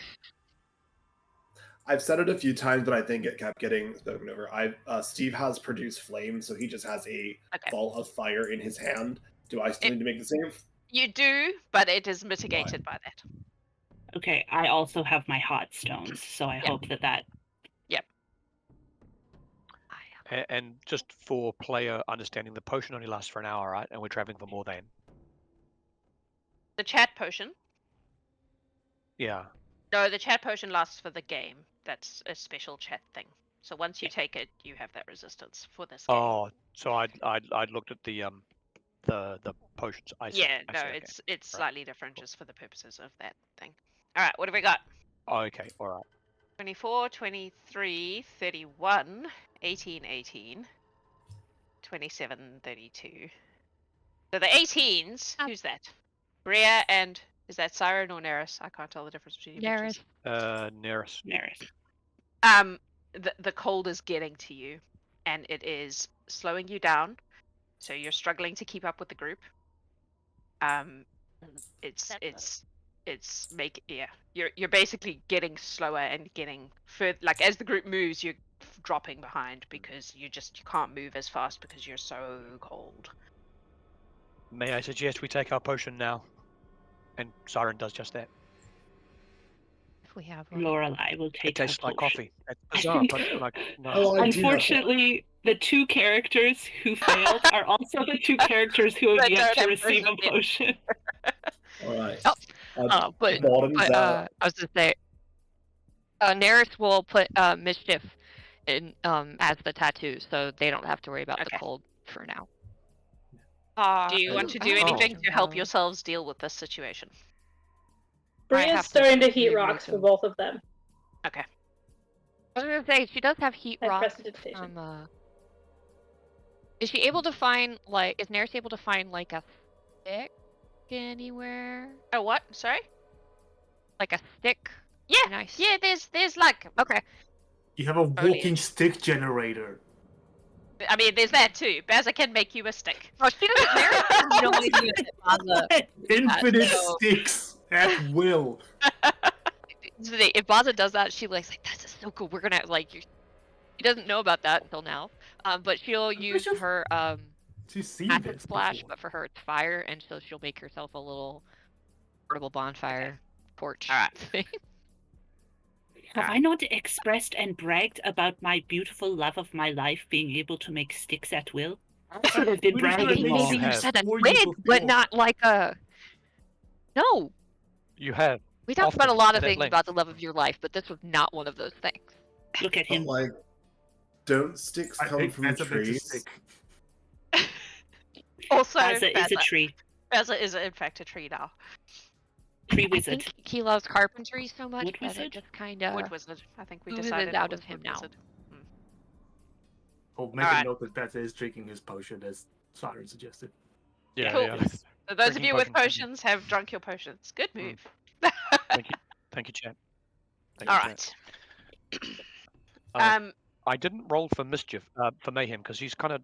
I've said it a few times, but I think it kept getting spoken over. Steve has produced flame, so he just has a ball of fire in his hand. Do I still need to make the save? You do, but it is mitigated by that. Okay, I also have my hot stones, so I hope that. Yep. And just for player understanding, the potion only lasts for an hour, right? And we're traveling for more than. The chat potion. Yeah. No, the chat potion lasts for the game. That's a special chat thing. So once you take it, you have that resistance for this game. Oh, so I'd looked at the potions. I see. Yeah, I no, see, okay. it's slightly different just for the purposes of that thing. All right, what have we got? Okay, all right. 24, 23, 31, 18, 18, 27, 32. So the 18s, who's that? Bria and, is that Siren or Neris? I can't tell the difference between you. Neris. Neris. The cold is getting to you, and it is slowing you down, so you're struggling to keep up with the group. You're basically getting slower and getting further. Like as the group moves, you're dropping behind because you can't move as fast because you're so cold. May I suggest we take our potion now? And Siren does just that. If we have one. Lorelai will take It tastes her like potion. coffee. It's bizarre, but like no. Oh, I do have Unfortunately, the two characters who failed are also the two characters who have That yet don't to have receive a potion. potion. All right. But Bottoms I was gonna say, Neris will put mischief in as the tattoo, so they don't have to worry about the cold for now. Do you want to do anything to help yourselves deal with this situation? Bria's starting to heat rocks for both of them. Okay. I was gonna say she does have heat By rocks. prestidigitation. Is she able to find like? Is Neris able to find like a stick anywhere? Oh, what? Sorry? Like a stick? Yeah. Nice. Yeah. There's like Okay. You have a walking stick generator. I mean, there's that too. Baza can make you a stick. Oh, she doesn't. Neris has no idea that Baza. Infinite so- sticks at will. If Baza does that, she like that's so cool. We're gonna like. She doesn't know about that until now. But she'll use her She's seen acid this splash, before. but for her it's fire, and so she'll make herself a little portable bonfire porch. All right. thing. Have I not expressed and bragged about my beautiful love of my life being able to make sticks at will? That's what I've been We just bragging wanna make on. sure have. Said a Before you twig, but before. not like a. No, You have. we talked about a Often, lot of and at things length. about the love of your life, but this was not one of those things. Look at But him. like, don't sticks I come think from that's a bit too trees? sick. Also, Baza is a tree. Baza is in fact a tree now. Tree I wizard. think he loves carpentry so much Wood that wizard? it just kind of. Wood wizard. I think we oozes decided out it was of him wood now. wizard. I'll make Alright. a note that Baza is drinking his potion as Siren suggested. Yeah, Cool. yeah. So those of Drinking you with potions, potions have drunk your potions. Good move. Thank you. Thank you, chat. Thank All you, right. chat. I didn't roll for mischief, for mayhem, because he's kind of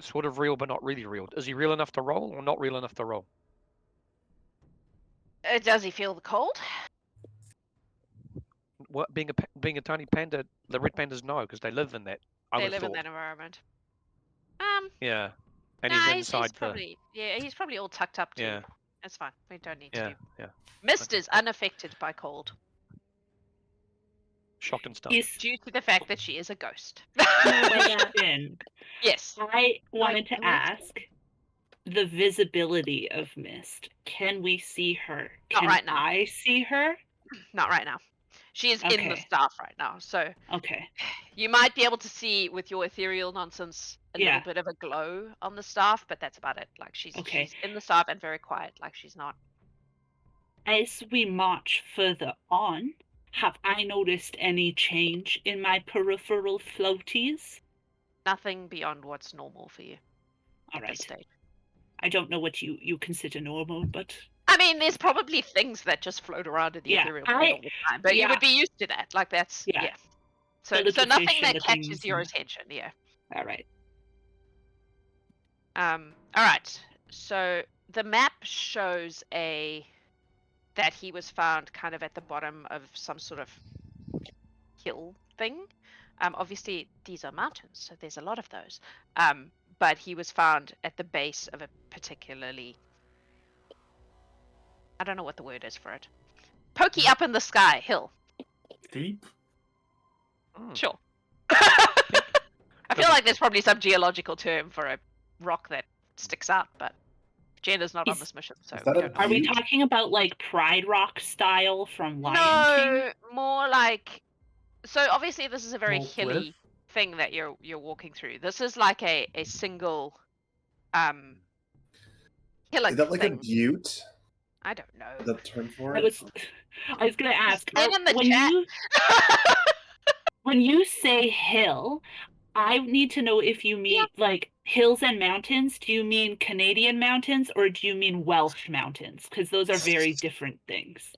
sort of real, but not really real. Is he real enough to roll, or not real enough to roll? Does he feel the cold? What being a tiny panda, the red pandas know because they live in that. I They would've live in thought. that environment. Yeah, and Nah, he's inside the. probably he's probably all tucked up too. Yeah. That's fine. We don't need Yeah, to. yeah. Mist Okay. is unaffected by cold Shocked and stunned. Is due to the fact that she is a ghost. question. Yes. I wanted to Like, ask the visibility of Mist. Can we see her? Not Can right now. I see her? Not right now. She is in the Okay. staff right now, so Okay. you might be able to see with your ethereal nonsense a Yeah. little bit of a glow on the staff, but that's about it. Like she's Okay. in the staff and very quiet. Like she's not. As we march further on, have I noticed any change in my peripheral floaties? Nothing beyond what's normal for you All at right. this stage. I don't know what you consider normal, but I mean, there's probably things that just float around in the ethereal plane all the time, but you would be used to that. Like that's So nothing fish and that the catches things your and- attention. Yeah. All right. All right. So the map shows that he was found kind of at the bottom of some sort of hill thing. Obviously these are mountains, so there's a lot of those. But he was found at the base of a particularly, I don't know what the word is for it, pokey up in the sky hill. Deep? Sure. I feel like there's probably some geological term for a rock that sticks out, but Jen is not on this mission, so we don't know. Are we talking about like Pride Rock style from Lion King? No, more like. So obviously this is a very Small hilly cliff? thing that you're walking through. This is like a single hillock Is that like thing. a butte? I don't know. The term for I it? was gonna ask Put in the when chat. when you say hill, I need to know if you mean like hills and mountains. Do you mean Canadian mountains or do you mean Welsh mountains? Because those are very different things.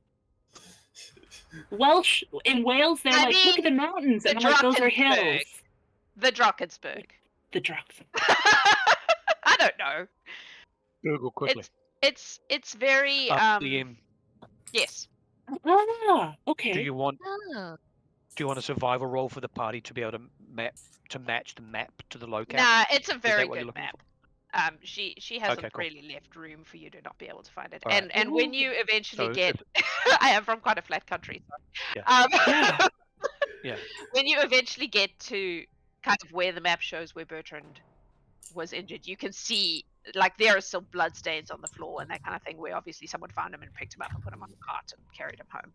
Welsh in Wales, they're like, look at the mountains, and I'm like, those are hills. The Drakensberg. The Drakensberg. I don't know. Google quickly. It's very DM. Yes. Ah, okay. Do you want a survival roll for the party to be able to match the map to the locale? Nah, it's a Is very that what you're good looking map. for? She hasn't Okay, cool. really left room for you to not be able to find it. All right. And when you eventually So get, I am from quite a flat country. So, Yeah. Yeah. When you eventually get to kind of where the map shows where Bertrand was injured, you can see like there are still blood stains on the floor and that kind of thing, where obviously someone found him and picked him up and put him on the cart and carried him home.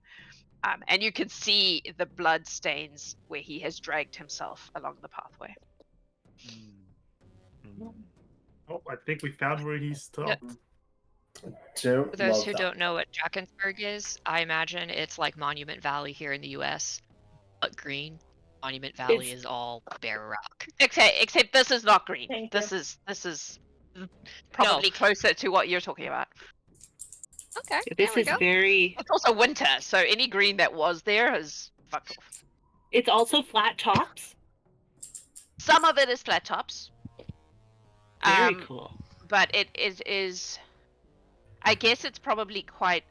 And you can see the blood stains where he has dragged himself along the pathway. Oh, I think we found where he stopped. Don't For those love who that. don't know what Drakensberg is, I imagine it's like Monument Valley here in the US, but green. Monument Valley is all bare rock. Except this is not green. Thank This is probably closer to what you're talking about. Okay, This is very. It's also winter, so any green that was there is fucked off. It's also flat tops. Some of it is flat tops. Very cool. But it is. I guess it's probably quite.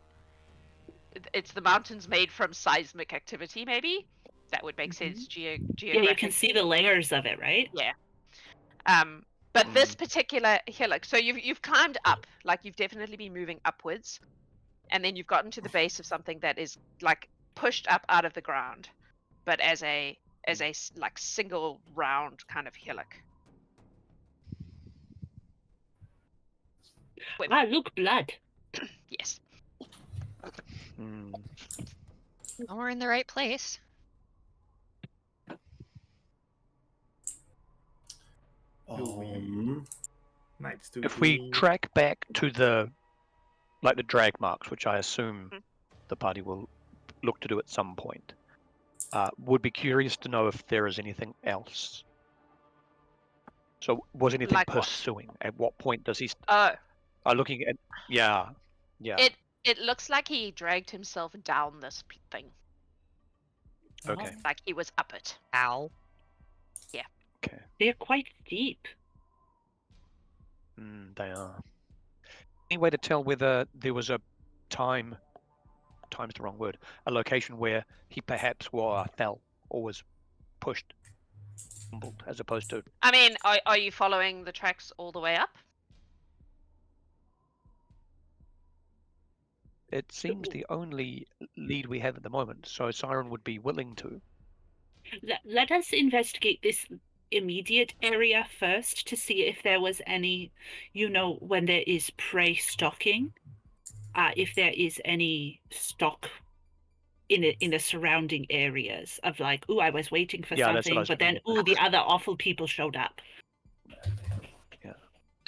It's the mountains made from seismic activity, maybe. That would make sense. Yeah, you can see the layers of it, right? Yeah. But this particular hillock, so you've climbed up, like you've definitely been moving upwards, and then you've gotten to the base of something that is like pushed up out of the ground, but as a like single round kind of hillock. Ah, look, blood. Yes. Well, we're in the right place. If we track back to the drag marks, which I assume the party will look to do at some point, would be curious to know if there is anything else. So, was anything Like what? pursuing? At what point does he? Looking at yeah. It looks like he dragged himself down this thing. Okay. Like he was up it. Ow. Yeah. Okay. They're quite deep. They are. Any way to tell whether there was a time's the wrong word, a location where he perhaps fell or was pushed, stumbled, as opposed to... I mean, are you following the tracks all the way up? It seems the only lead we have at the moment, so Siren would be willing to. Let us investigate this immediate area first to see if there was any, when there is prey stalking, if there is any stock in the surrounding areas of like, ooh, I was waiting for something, but then, ooh, the other awful people showed up. Yeah.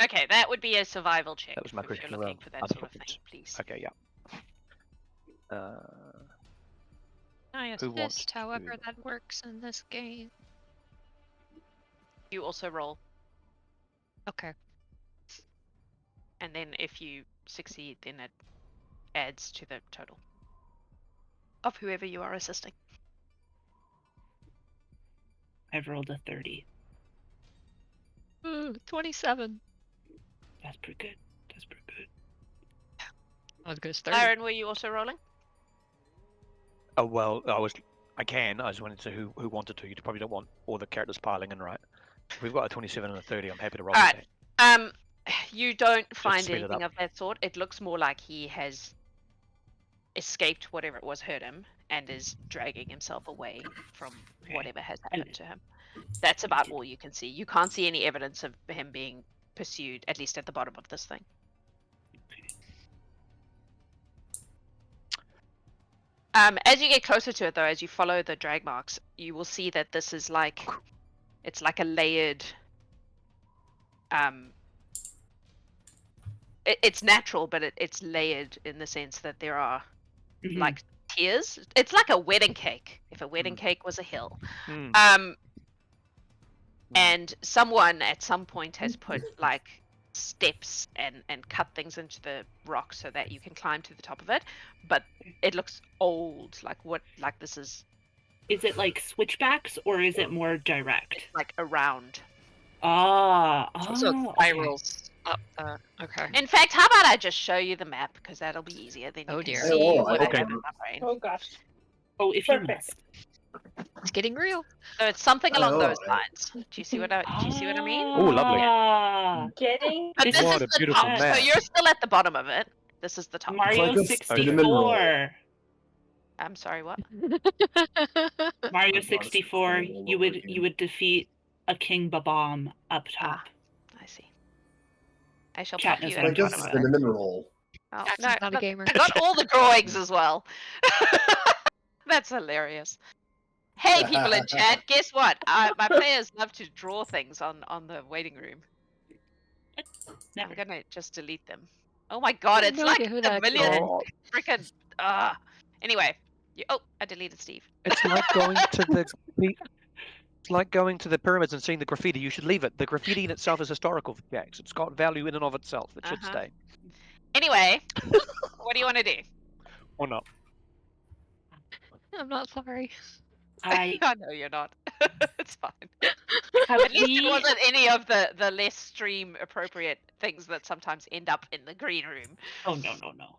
Okay, that would be a survival check. That was my if question you're looking for that other sort of thing, topics. please. Okay, yeah. I Who wants assist however that works in this game. You also roll. Okay. And then if you succeed, then it adds to the total of whoever you are assisting. I've rolled a 30. Ooh, 27. That's pretty good. That's pretty good. I was gonna start. Aaron, were you also rolling? Oh well, I just wanted to who wanted to. You probably don't want all the characters piling in, right? If we've got a 27 and a 30, I'm happy to roll with Alright. that. You don't to find speed it anything up. of that sort. It looks more like he has escaped whatever it was hurt him and is dragging himself away from whatever has happened to him. That's about all you can see. You can't see any evidence of him being pursued, at least at the bottom of this thing. As you get closer to it, though, as you follow the drag marks, you will see that this is like, it's like a layered. It's natural, but it's layered in the sense that there are like tiers. It's like a wedding cake. If a wedding cake was a hill, and someone at some point has put like steps and cut things into the rock so that you can climb to the top of it, but it looks old. Like this is it like switchbacks or is it more direct? It's like around. So it spirals up. Okay. In fact, how about I just show you the map, because that'll be easier. Then you Oh, can dear. see what I Okay. have in my brain. Oh gosh. Oh, if you Perfect. missed. It's getting real. So it's something along those Alright. lines. Do you see what I mean? Oh, lovely. Ah, Getting But This this What is a the beautiful top, map. so you're still at the bottom of it. This is the top. Mario like a 64. I'm sorry, what? Mario I'm 64. honestly all You over would again. defeat a King Babam up top. I see. I shall Chat pop you knows at what the I'm Like a bottom of it. cinnamon roll. Oh, Jackson's no, not a look, gamer. I got all the drawings as well. That's hilarious. Hey, people in chat, guess what? My players love to draw things on the waiting room. Never. I'm gonna just delete them. Oh my god, I it's have no like idea who a that million is. Oh, freaking. Anyway, I deleted Steve. it's like going to the. It's like going to the pyramids and seeing the graffiti. You should leave it. The graffiti in itself is historical, Jax. It's got value in and of itself. It should stay. Anyway, what do you want to do? Or not. I'm not sorry. I know you're not. It's fine. have At least it we wasn't any of the less stream appropriate things that sometimes end up in the green room. Oh no.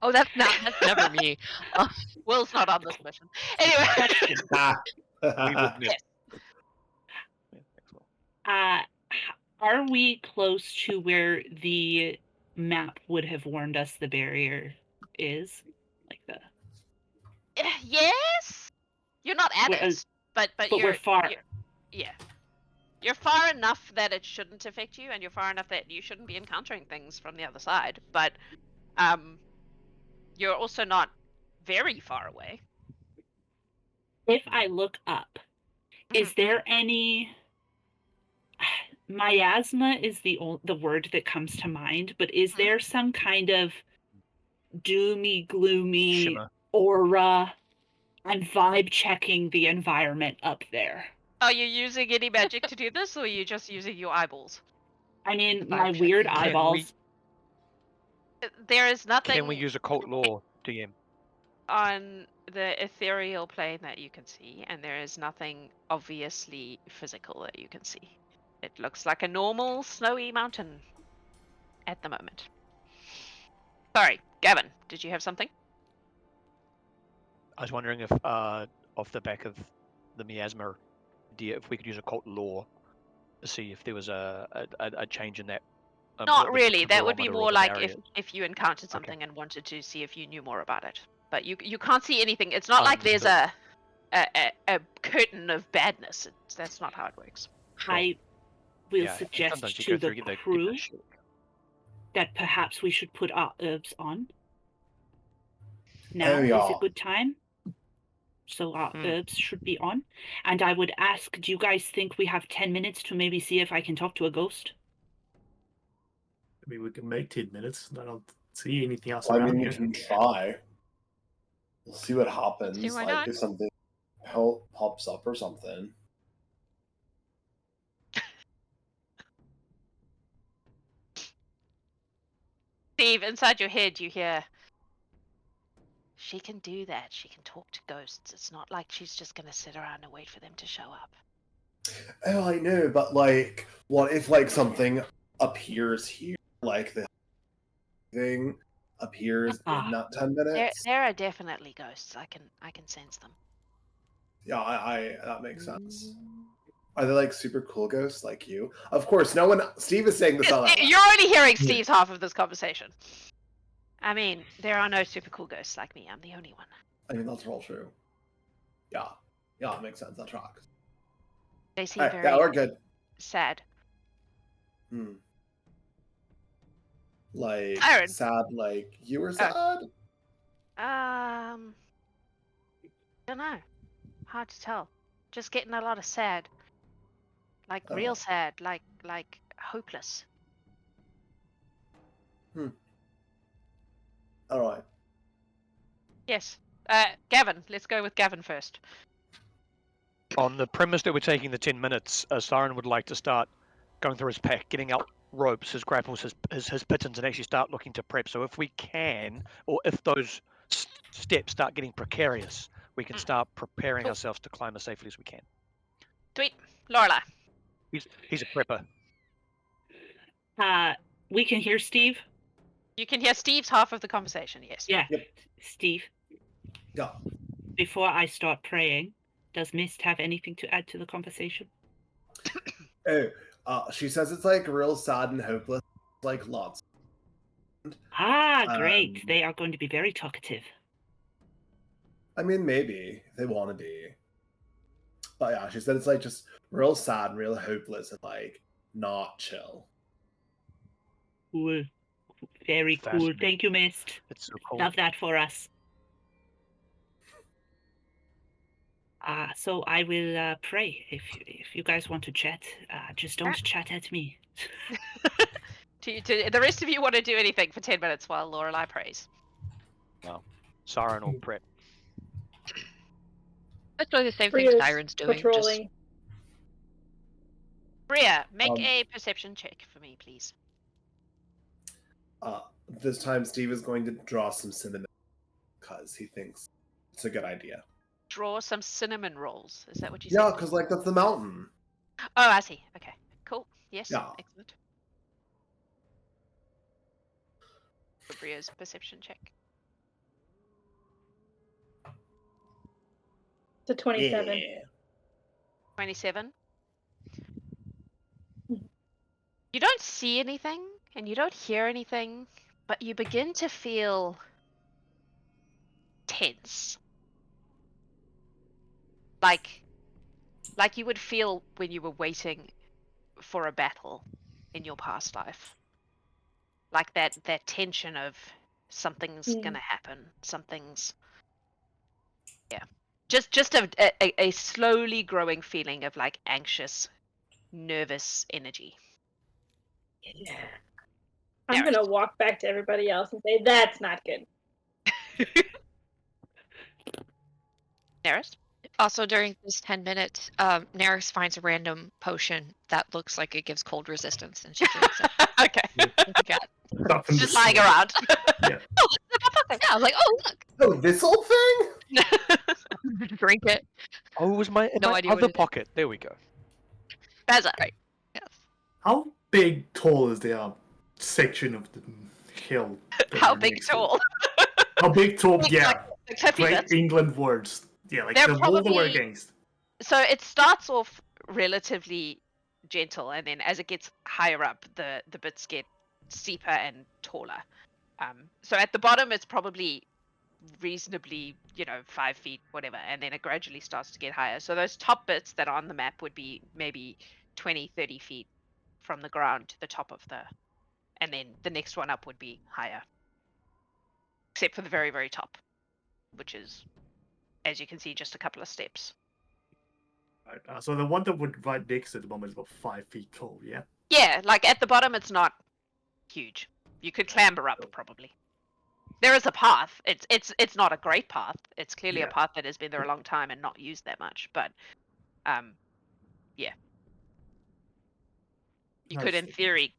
Oh, that's never me. Will's not on this mission. Anyway. Question. We would miss. Are we close to where the map would have warned us the barrier is? Like the Yes. You're not at We're- it, but we're far. Yeah. You're far enough that it shouldn't affect you, and you're far enough that you shouldn't be encountering things from the other side. But you're also not very far away. If I look up, is there any miasma is the word that comes to mind, but is there some kind of doomy, gloomy Shimmer. aura? I'm vibe checking the environment up there. Are you using any magic to do this, or are you just using your eyeballs? I mean, Vibe my checking. weird Can we- eyeballs. There is nothing Can we use occult law, DM? on the ethereal plane that you can see, and there is nothing obviously physical that you can see. It looks like a normal snowy mountain at the moment. Sorry, Gavin, did you have something? I was wondering if, off the back of the miasma idea, if we could use occult law to see if there was a change in that. Not the really. That would be barometer or more the like barriers. if you encountered Okay. something and wanted to see if you knew more about it. But you can't see anything. It's not like there's a curtain of badness. That's not how it works. I will Yeah, suggest sometimes you to go the through, get the crew shit. that perhaps we should put our herbs on. Now There we is a are. good time. So our herbs should be on. And I would ask, do you guys think we have 10 minutes to maybe see if I can talk to a ghost? I mean, we can make 10 minutes. I don't see anything else I around mean, we here. can try. We'll see what happens. See why like not? if something pops up or something. Steve, inside your head, you hear, She can do that. She can talk to ghosts. It's not like she's just going to sit around and wait for them to show up. Oh, I know, but like, what if like something appears here, like the thing appears in that 10 minutes? There are definitely ghosts. I can sense them. Yeah, I that makes sense. Are they like super cool ghosts like you? Of course, no one. Steve is saying this out loud. You're only hearing Steve's half of this conversation. I mean, there are no super cool ghosts like me. I'm the only one. I mean, that's all true. Yeah, it makes sense. That tracks. They seem very yeah, we're good. sad. Like Siren. sad, like you were sad. Don't know. Hard to tell. Just getting a lot of sad. Like real sad. Like hopeless. All right. Yes. Gavin. Let's go with Gavin first. On the premise that we're taking the 10 minutes, Siren would like to start going through his pack, getting out ropes, his grapples, his pittons, and actually start looking to prep. So if we can, or if those steps start getting precarious, we can start preparing ourselves to climb as safely as we can. Sweet. Lorelai. He's a prepper. We can hear Steve. You can hear Steve's half of the conversation, yes. Yeah. Yep. Steve. Yeah. Before I start praying, does Mist have anything to add to the conversation? She says it's like real sad and hopeless, like lots. Great. They are going to be very talkative. I mean, maybe if they want to be. But yeah, she said it's like just real sad and real hopeless and like not chill. Cool. Very cool. Thank you, Mist. It's so cool. Love that for us. So I will pray. If you guys want to chat, just don't chat at me. The rest of you want to do anything for 10 minutes while Lorelai prays? No. Siren will prep. That's really the same thing Bria's Siren's doing. patrolling. Bria, make a perception check for me, please. This time Steve is going to draw some cinnamon because he thinks it's a good idea. Draw some cinnamon rolls. Is that what you said? Yeah, because like that's the mountain. Oh, I see. Okay, cool. Yes, Yeah. excellent. For Bria's perception check. It's a 27. Yeah. 27. You don't see anything and you don't hear anything, but you begin to feel tense. Like you would feel when you were waiting for a battle in your past life. Like that tension of something's gonna happen. Something's just a slowly growing feeling of like anxious, nervous energy. Yeah. I'm gonna walk back to everybody else and say that's not good. Neris? Also, during this 10 minutes, Neris finds a random potion that looks like it gives cold resistance, and she drinks it. Okay. Stuff in the Just lying store. around. Yeah. Yeah, I was like, oh, look. Oh, this old thing? Drink it. Oh, it was in my idea what other it is. pocket. There we go. Baza. Right. Yes. How big, tall is the section of the hill? that How we're big next to? tall? How big, tall? Yeah. Like 50 Great bits. England words. Yeah, like They're the wall that we're probably- against. So it starts off relatively gentle, and then as it gets higher up, the bits get steeper and taller. So at the bottom, it's probably reasonably, 5 feet, whatever, and then it gradually starts to get higher. So those top bits that are on the map would be maybe 20, 30 feet from the ground to the top of and then the next one up would be higher. Except for the very, very top, which is, as you can see, just a couple of steps. Right, so the one that would right next at the moment is about 5 feet tall, yeah? Yeah, like at the bottom, it's not huge. You could clamber up, probably. There is a path. It's not a great path. It's clearly a Yeah. path that has been there a long time and not used that much. But, yeah. You could, in theory,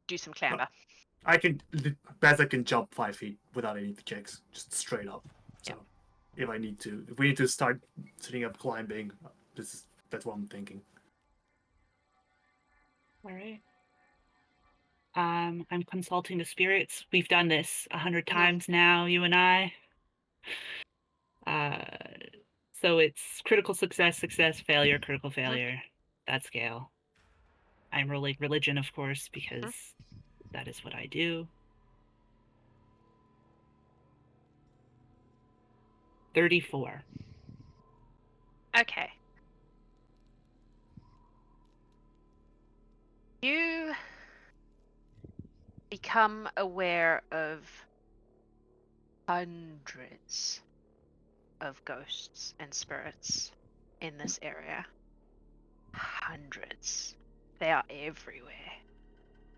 do some clamber. Beza can jump 5 feet without any checks, just straight up. So if we need to start setting up climbing, that's what I'm thinking. All right. I'm consulting the spirits. We've done this 100 times now, you and I. So it's critical success, success, failure, critical failure. That scale. I'm rolling religion, of course, because that is what I do. 34. Okay. You become aware of hundreds of ghosts and spirits in this area. Hundreds. They are everywhere.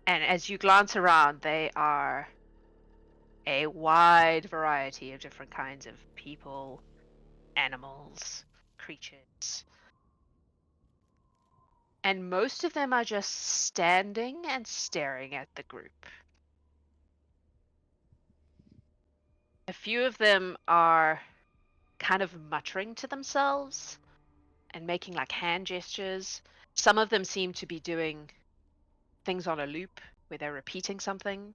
And as you glance around, they are a wide variety of different kinds of people, animals, creatures. And most of them are just standing and staring at the group. A few of them are kind of muttering to themselves and making like hand gestures. Some of them seem to be doing things on a loop where they're repeating something.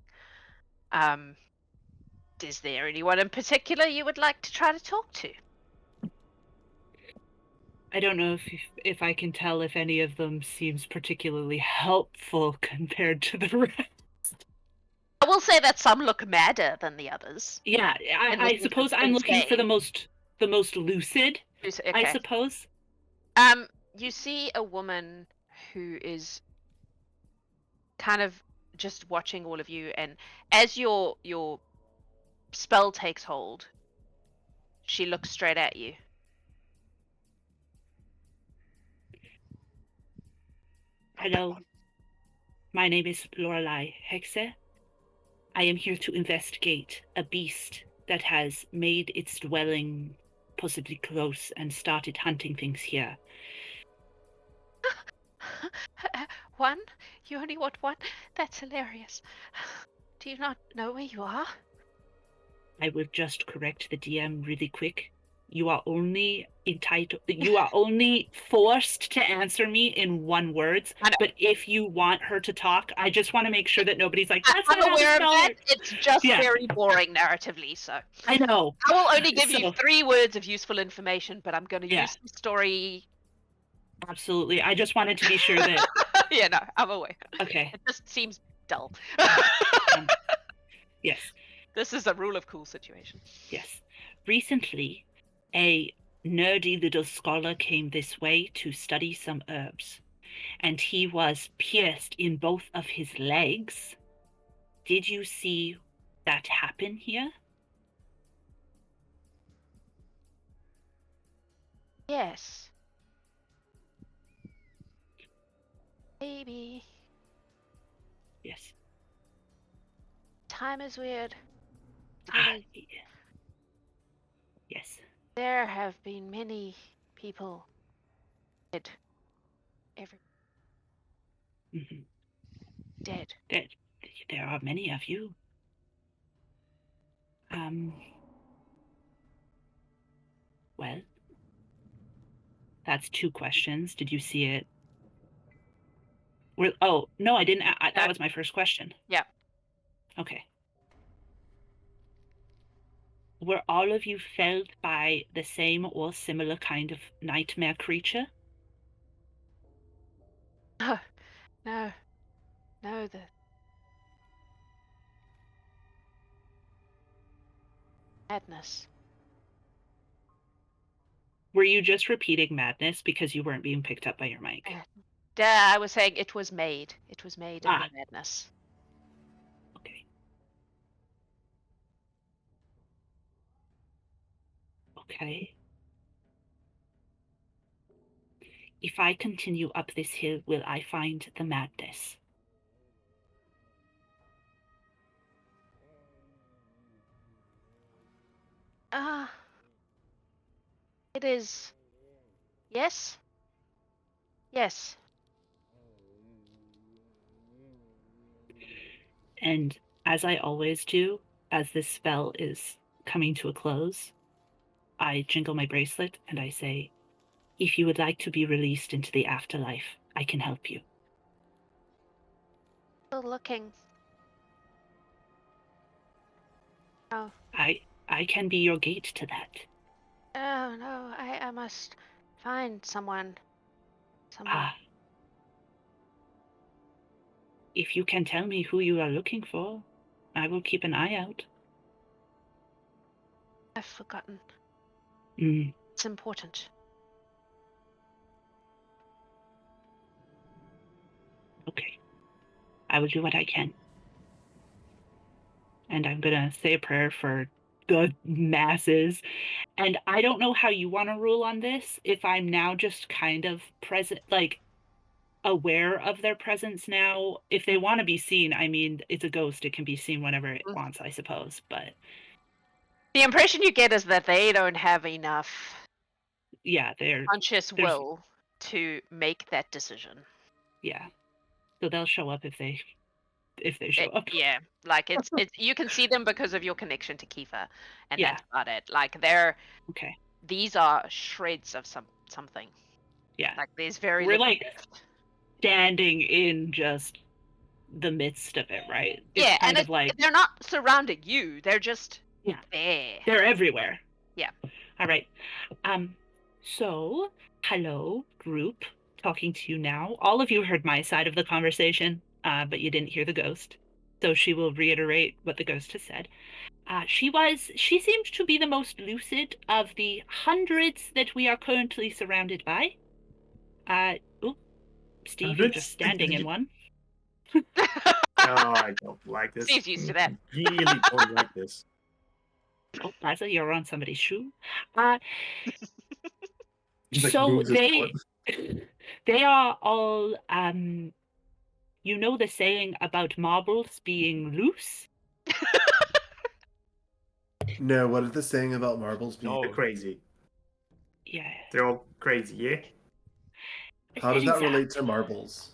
Is there anyone in particular you would like to try to talk to? I don't know if I can tell if any of them seems particularly helpful compared to the rest. I will say that some look madder than the others. Yeah, I suppose I'm looking for the most lucid. Okay. I suppose. You see a woman who is kind of just watching all of you, and as your spell takes hold, she looks straight at you. Hello. My name is Lorelei Hexe. I am here to investigate a beast that has made its dwelling possibly close and started hunting things here. One? You only want one? That's hilarious. Do you not know where you are? I will just correct the DM really quick. You are only you are only forced to answer me in one word. But if you want her to talk, I just want to make sure that nobody's like, that's I'm not aware of how that. It's just very boring narratively, so. I know. I will only give you 3 words of useful information, but I'm going to use the story. Absolutely. I just wanted to be sure that. Yeah, no, I'm aware. Okay. It just seems dull. Yes. This is a rule of cool situation. Yes. Recently, a nerdy little scholar came this way to study some herbs, and he was pierced in both of his legs. Did you see that happen here? Yes. Maybe. Yes. Time is weird. Yes. There have been many people dead. Dead. There are many of you. Well, that's 2 questions. Did you see it? Oh, no, I didn't. That was my first question. Yeah. Okay. Were all of you felled by the same or similar kind of nightmare creature? No. The madness. Were you just repeating madness because you weren't being picked up by your mic? I was saying it was made. It was made in the madness. Okay. Okay. If I continue up this hill, will I find the madness? It is. Yes. And as I always do, as this spell is coming to a close, I jingle my bracelet and I say, if you would like to be released into the afterlife, I can help you. Still looking. Oh. I can be your gate to that. Oh no, I must find someone. If you can tell me who you are looking for, I will keep an eye out. I've forgotten. Mm. It's important. Okay. I will do what I can. And I'm gonna say a prayer for the masses. And I don't know how you want to rule on this, if I'm now just kind of present, like, aware of their presence now. If they want to be seen, I mean, it's a ghost. It can be seen whenever it wants, I suppose. But the impression you get is that they don't have enough conscious will to make that decision. Yeah. So they'll show up if they show up. Yeah, like it's you can see them because of your connection to Kiefer, and Yeah. that's about it. Like they're okay. These are shreds of something. Yeah. Like there's very We're little like left. standing in just the midst of it, right? Yeah, it's kind and of like they're not surrounding you. They're just there. They're everywhere. Yeah. All right. So, hello, group. Talking to you now. All of you heard my side of the conversation, but you didn't hear the ghost. So she will reiterate what the ghost has said. She seemed to be the most lucid of the hundreds that we are currently surrounded by. Steve, you're just standing in one. Oh, I don't like this. Steve's used to that. Really don't like this. Oh, Liza, you're on somebody's shoe. Like So moves his foot. they are all, you know the saying about marbles being loose? No, what is the saying about marbles being They're crazy. Yeah. They're all crazy, yeah? How does that relate to marbles?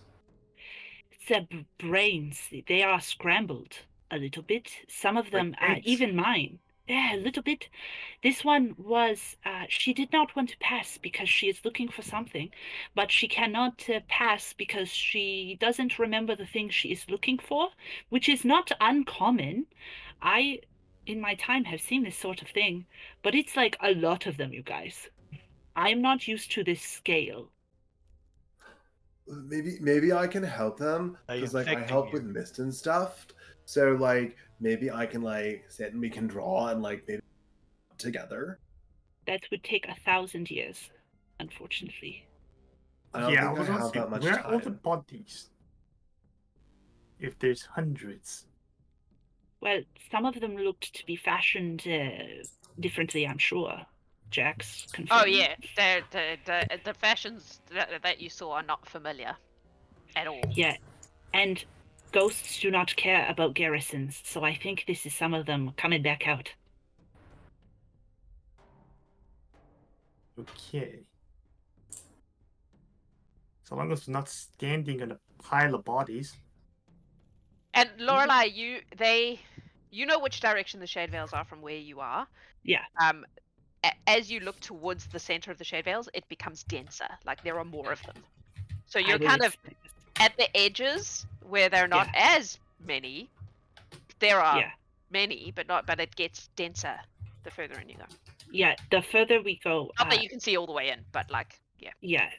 The brains, they are scrambled a little bit. Some of them, even mine. Yeah, a little bit. This one was, she did not want to pass because she is looking for something, but she cannot pass because she doesn't remember the thing she is looking for, which is not uncommon. I, in my time, have seen this sort of thing, but it's like a lot of them, you guys. I'm not used to this scale. Maybe I can help them, because like I help with mist and stuff. So like maybe I can like sit and we can draw and like maybe together. That would take 1,000 years, unfortunately. I don't think I have that much time. Where are all the bodies? If there's hundreds. Well, some of them looked to be fashioned differently, I'm sure. Jax confirmed. Oh yeah, the fashions that you saw are not familiar at all. Yeah, and ghosts do not care about garrisons, so I think this is some of them coming back out. Okay. So long as we're not standing on a pile of bodies. And Lorelei, you know which direction the Shadevales are from where you are. Yeah. As you look towards the center of the Shadevales, it becomes denser. Like there are more of them. So you're kind of at the edges where they're not as many. There are many, but it gets denser the further in you go. Yeah, the further we go. Not that you can see all the way in, but like, yeah. Yeah,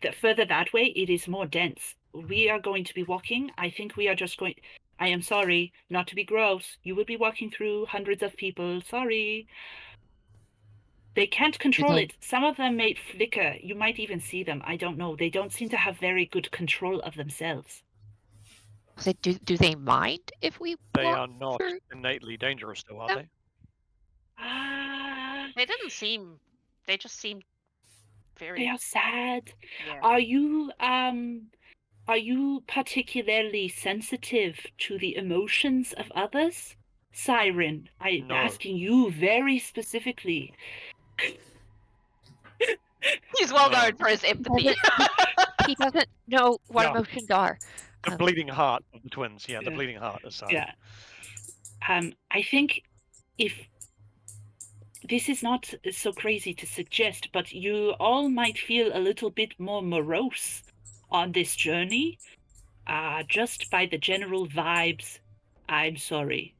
the further that way, it is more dense. We are going to be walking. I think we are just going. I am sorry, not to be gross. You would be walking through hundreds of people. Sorry. They can't control it. Some of them may flicker. You might even see them. I don't know. They don't seem to have very good control of themselves. So do they mind if we They are not innately dangerous, though, are they? They didn't seem. They just seemed very. They are sad. Yeah. Are you particularly sensitive to the emotions of others? Siren, I'm asking you very specifically. He's well known for his empathy. He doesn't know what emotions are. The bleeding heart of the twins. Yeah, the Yeah. bleeding heart aside. Yeah. I think if this is not so crazy to suggest, but you all might feel a little bit more morose on this journey, just by the general vibes. I'm sorry.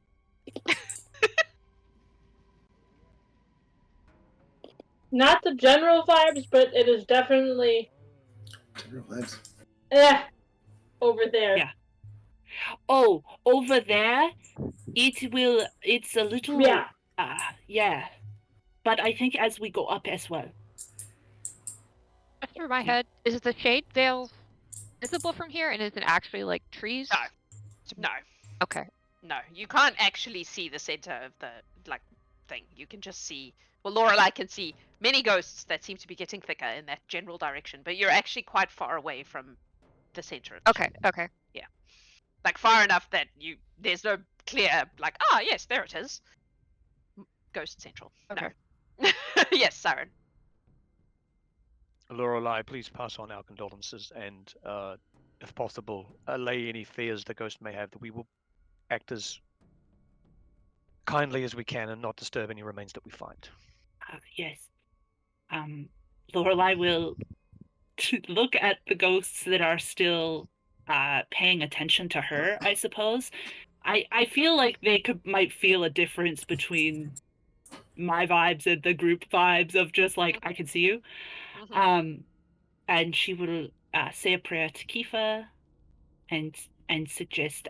Not the general vibes, but it is definitely General vibes. over there. Yeah. Oh, over there, it's a little... Yeah. Yeah. But I think as we go up as well. Just through my head, is the Shadevales visible from here, and is it actually like trees? No. Okay. No, you can't actually see the center of the thing. You can just see. Well, Lorelei can see many ghosts that seem to be getting thicker in that general direction, but you're actually quite far away from the center of the Okay. Okay. like far enough that there's no clear yes, there it is. Ghost Central. Okay. No. Yes, Siren. Lorelei, please pass on our condolences and, if possible, allay any fears the ghost may have, that we will act as kindly as we can and not disturb any remains that we find. Yes. Lorelei will look at the ghosts that are still paying attention to her, I suppose. I feel like they might feel a difference between my vibes and the group vibes of just like, I can see you. Mm-hmm. And she will say a prayer to Kiefer and suggest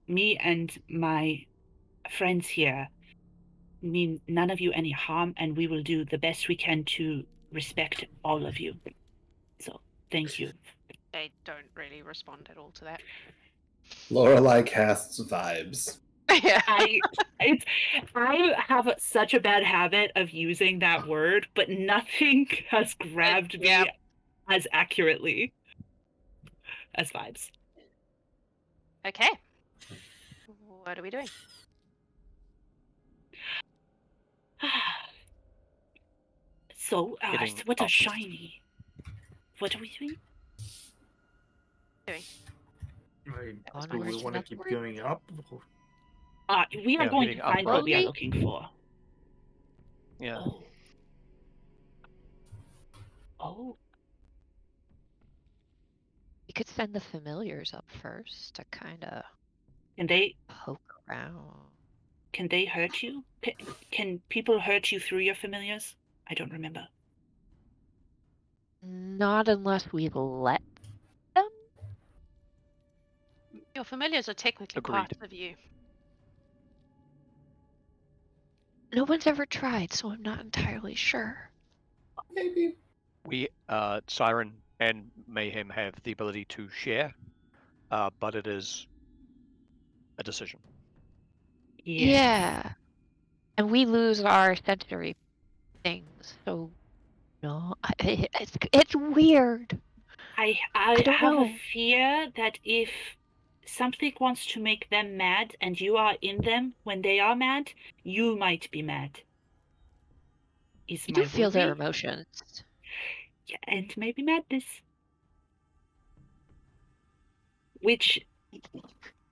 me and my friends here mean none of you any harm, and we will do the best we can to respect all of you. So, thank you. They don't really respond at all to that. Lorelei casts vibes. Yeah. I have such a bad habit of using that word, but nothing has grabbed me as accurately as vibes. Okay. What are we doing? So, Getting what a up. shiny. What are we doing? Do we want to keep going up? We are going to heading find what we are upward. looking for. Yeah. Oh. You could send the familiars up first to kind of Can they poke around. Can they hurt you? Can people hurt you through your familiars? I don't remember. Not unless we let them. Your familiars are technically Agreed. part of you. No one's ever tried, so I'm not entirely sure. Maybe. We, Siren and Mayhem, have the ability to share, but it is a decision. Yeah. And we lose our sensory things, so no, it's weird. I don't have know. a fear that if something wants to make them mad and you are in them when they are mad, you might be mad. You do feel their emotions. Yeah, and maybe madness. Which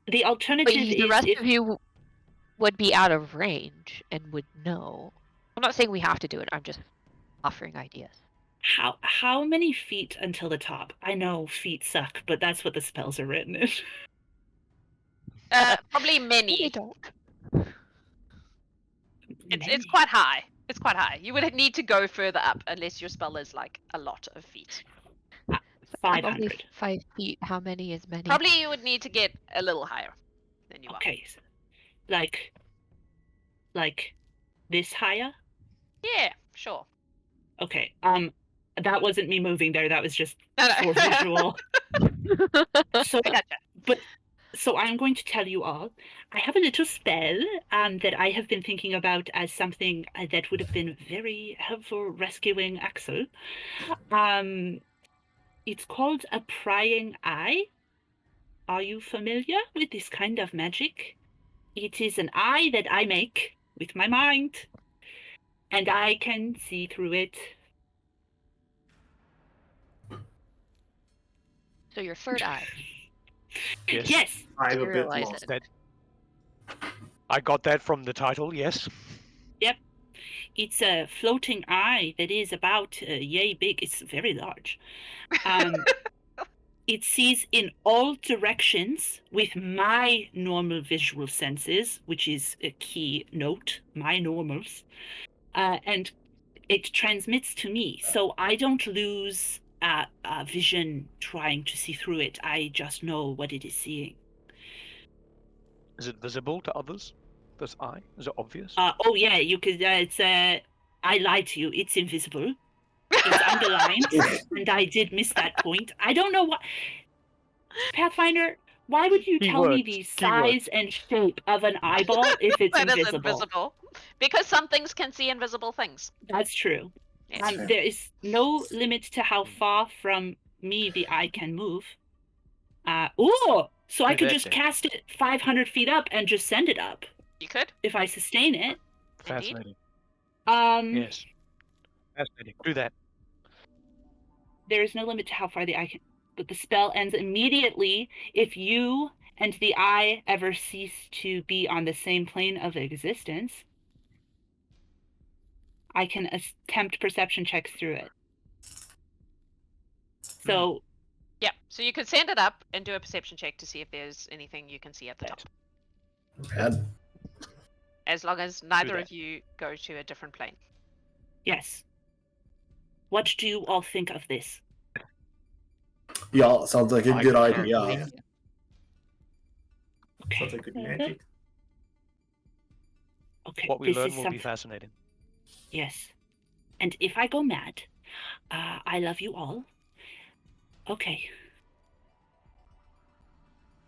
the alternative But is the rest if of you would be out of range and would know. I'm not saying we have to do it. I'm just offering ideas. how many feet until the top? I know feet suck, but that's what the spells are written in. Probably They many. don't. It's quite high. It's quite high. You would need to go further up unless your spell is like a lot of feet. I'm only 500. 5 feet. How many is many? Probably you would need to get a little higher than you are. Okay, so like this higher? Yeah, sure. Okay. That wasn't me moving there. That was just No. for visual. So, I gotcha. so I'm going to tell you all. I have a little spell that I have been thinking about as something that would have been very helpful rescuing Axel. It's called a prying eye. Are you familiar with this kind of magic? It is an eye that I make with my mind, and I can see through it. So your third eye. Yes. Yes. I'm a bit Materialize lost. it. I got that from the title, yes. It's a floating eye that is about yay big. It's very large. It sees in all directions with my normal visual senses, which is a key note, my normals. And it transmits to me, so I don't lose vision trying to see through it. I just know what it is seeing. Is it visible to others? This eye? Is it obvious? Oh yeah, you could. It's I lied to you. It's invisible. It's underlined, and I did miss that point. I don't know what. Pathfinder, why would you tell me the size and shape of an eyeball if it's That is invisible? invisible. Because some things can see invisible things. That's true. Yes. There is no limit to how far from me the eye can move. So I Do could that just then. cast it 500 feet up and just send it up You could. if I sustain it. Fascinating. Indeed. Yes. Fascinating. Do that. There is no limit to how far the eye can. But the spell ends immediately if you and the eye ever cease to be on the same plane of existence. I can attempt perception checks through it. So. Yeah, so you could send it up and do a perception check to see if there's anything you can see at the top. Bad. As long as neither that. of you go to a different plane. Yes. What do you all think of this? Yeah, sounds like a I good concur. idea. Okay. Sounds like good magic. Okay. What we this learn is will be fascinating. Yes. And if I go mad, I love you all. Okay.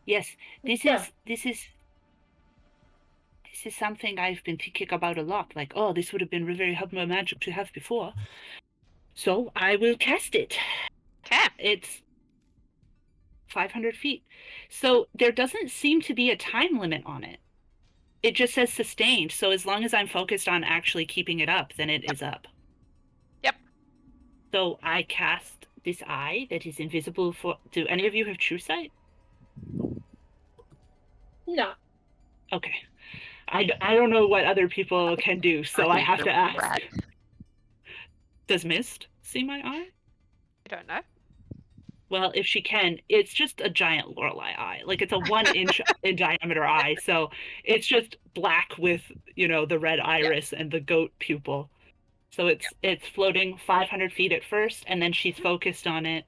Yes, this is something I've been thinking about a lot. Like, oh, this would have been very helpful magic to have before. So I will cast it. Okay. It's 500 feet. So there doesn't seem to be a time limit on it. It just says sustained. So as long as I'm focused on actually keeping it up, then it is up. Yep. So I cast this eye that is invisible for... Do any of you have true sight? No. Okay. I don't know what other people can do, so I have to ask. Rat. Does Mist see my eye? I don't know. Well, if she can, it's just a giant Lorelei eye. Like, it's a 1 inch in diameter eye, so it's just black with, the red iris and the goat pupil. So it's floating 500 feet at first, and then she's focused on it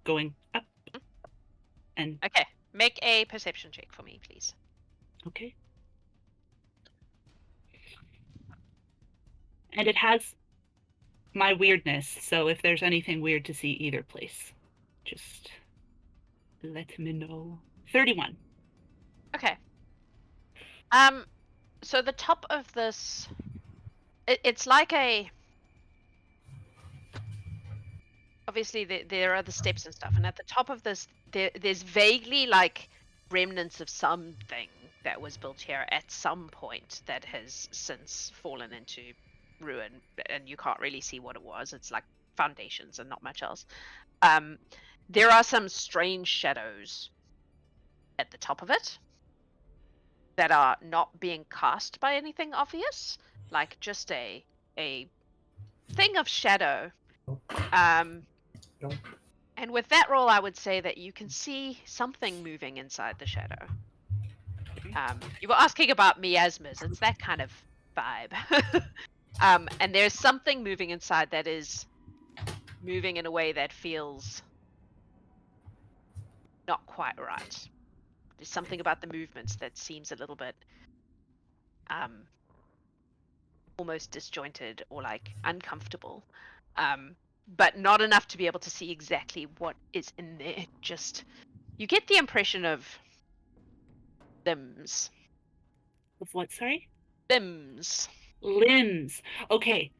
going up. And Okay. Make a perception check for me, please. okay. And it has my weirdness, so if there's anything weird to see either place, just let me know. 31. Okay. So the top of this, it's like a. Obviously, there are the steps and stuff, and at the top of this, there's vaguely like remnants of something that was built here at some point that has since fallen into ruin, and you can't really see what it was. It's like foundations and not much else. There are some strange shadows at the top of it that are not being cast by anything obvious, like just a thing of shadow. And with that roll, I would say that you can see something moving inside the shadow. You were asking about miasmas. It's that kind of vibe. And there's something moving inside that is moving in a way that feels not quite right. There's something about the movements that seems a little bit almost disjointed or like uncomfortable. But not enough to be able to see exactly what is in there. Just, you get the impression of limbs. Of what, sorry? Limbs. Limbs. Okay.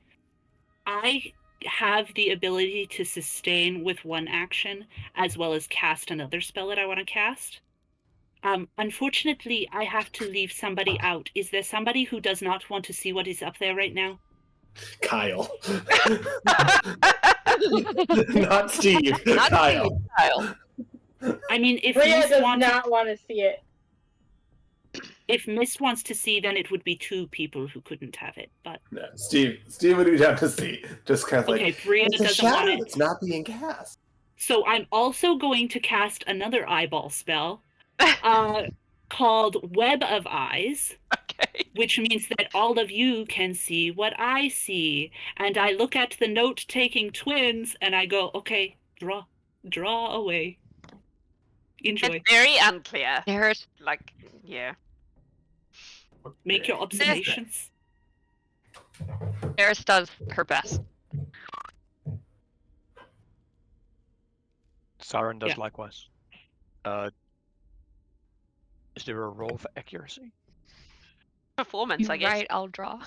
I have the ability to sustain with one action as well as cast another spell that I want to cast. Unfortunately, I have to leave somebody out. Is there somebody who does not want to see what is up there right now? Kyle. Not Steve. Not Kyle. Steve, Kyle. I mean, if Bria Mist does wanted, not want to see it. if Mist wants to see, then it would be 2 people who couldn't have it. But No, Steve would be down to see. Just kind of okay, like, Bria it's a doesn't want shadow it. that's not being cast. So I'm also going to cast another eyeball spell, called Web of Eyes. Okay. Which means that all of you can see what I see. And I look at the note-taking twins and I go, okay, draw away. Enjoy. It's very unclear. There's Like, yeah. Make your observations. Eris does her best. Siren does Yeah. likewise. Is there a roll for accuracy? Performance, I guess. Right, I'll draw.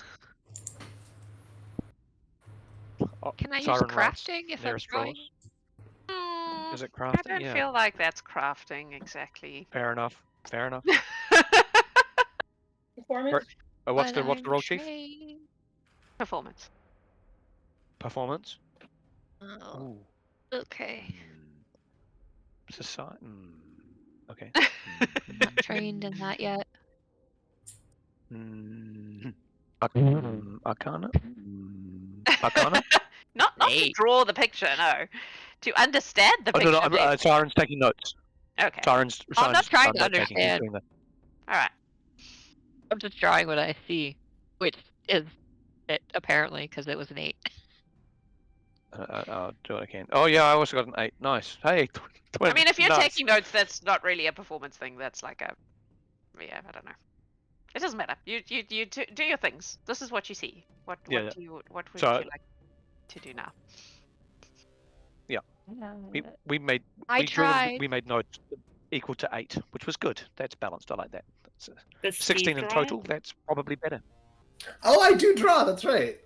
Oh, Can I use Siren writes, crafting if I'm Eris drawing? draws. Is it I crafting? don't Yeah. feel like that's crafting exactly. Fair enough. Fair enough. Performance? What's the But roll, I'm Chief? trained. Performance. Performance. Oh, Ooh. okay. Society. Okay. Not trained in that yet. Arcana. Arcana. Not to Eight. draw the picture, no. To understand the Oh picture. no, no. therefore. Siren's taking notes. Okay. Siren's I'm not trying to note-taking, he's understand. doing that. All right. I'm just drawing what I see, which is it apparently because it was an 8. I'll do it again. Oh yeah, I also got an 8. Nice. Hey, twin. I mean, if you're nuts. taking notes, that's not really a performance thing. That's like a, yeah, I don't know. It doesn't matter. You do your things. This is what you see. What Yeah, what would So- you like to do now? we made I we drew them- tried. we made notes equal to 8, which was good. That's balanced. I like that. That's Does 16 Steve in draw it? total. That's probably better. Oh, I do draw. That's right.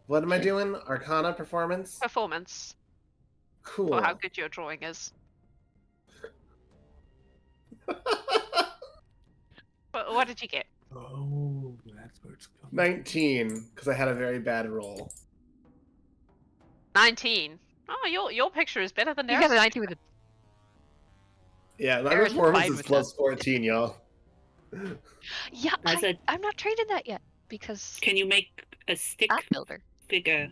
What am I doing? Arcana performance. Performance Cool. for how good your drawing is. What did you get? Oh, that's where it's coming. 19, because I had a very bad roll. 19. Oh, your picture is better than You theirs. got a 19 with a. Yeah, my Eris is performance fine is with plus 14, y'all. Yeah, As a- I'm not trained in that yet because Can you make a stick app builder. figure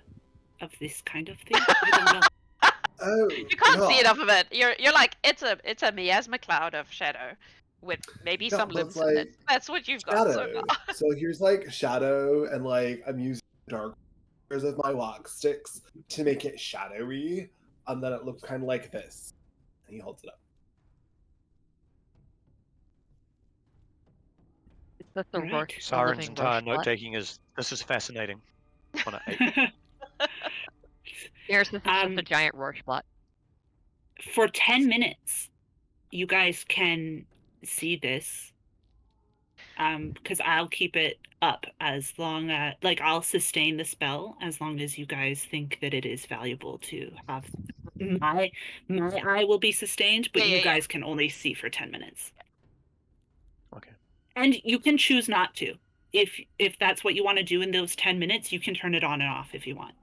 of this kind of thing? I don't know. Oh, You can't see God. enough of it. You're like it's a miasma cloud of shadow, with maybe Yeah, some but limbs it's in it. like That's what you've got so Shadow. far. So here's like shadow, and like I'm using dark colors of my walk sticks to make it shadowy, and then it looks kind of like this. And he holds it up. That's the Right. Rorsch. Siren's living entire Rorschach. note-taking is this is fascinating. On an 8. Eris is just Um, a giant Rorschach plot. For 10 minutes, you guys can see this. Because I'll keep it up as long as, like, I'll sustain the spell as long as you guys think that it is valuable to have. My eye will be sustained, but Yeah, you yeah. guys can only see for 10 minutes. Okay. And you can choose not to. If that's what you want to do in those 10 minutes, you can turn it on and off if you want.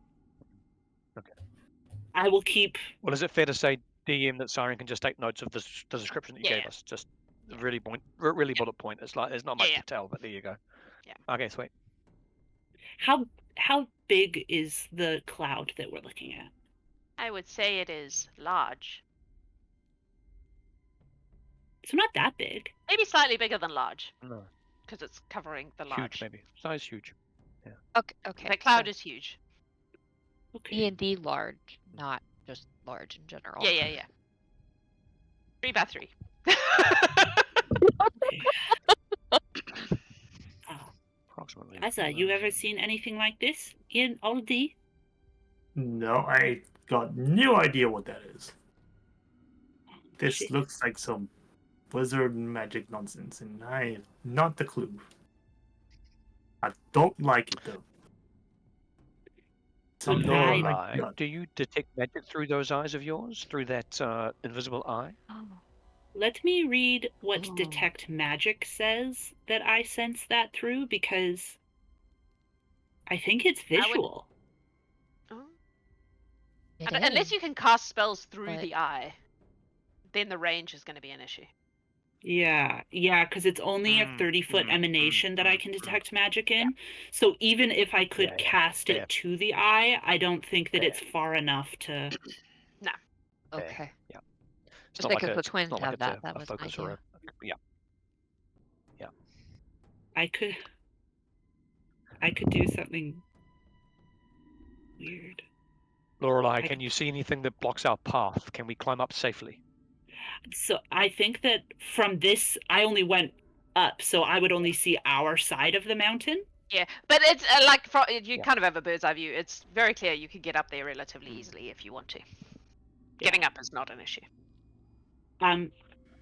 Okay. I will keep. Well, is it fair to say, DM, that Siren can just take notes of the description that you Yeah. gave us? Just really bullet point. It's like there's not much Yeah. to tell, but there you go. Yeah. Okay, sweet. How big is the cloud that we're looking at? I would say it is large, It's not that big. maybe slightly bigger than large, No, because it's covering the huge large. maybe. Size huge. Okay. The cloud is huge. Okay. D&D large, not just large in general. Yeah. 3x3. Approximately. Asa, you ever seen anything like this in Aldi? No, I got no idea what that is. This Shit. looks like some wizard magic nonsense, and I have not the clue. I don't like it though. Something Right. like Eye. that. Do you detect magic through those eyes of yours? Through that invisible eye? Oh. Let me read what Oh. Detect Magic says that I sense that through, because I think it's I would- visual. Oh. It Unless is. you can cast spells through but- the eye. then the range is going to be an issue. Yeah, because it's only a 30-foot emanation that I can detect magic in. So even if I could cast it to the eye, I don't think that it's far enough to... No. Okay. Yeah. It's Just not like because a, the twins it's not have like that. it's That a was my focus or idea. yeah. I could do something weird. Lorelei, can you see anything that blocks our path? Can we climb up safely? So I think that from this, I only went up, so I would only see our side of the mountain. Yeah, but it's like you kind of have a bird's eye view. It's very clear you could get up there relatively easily if you want to. Getting up is not an issue.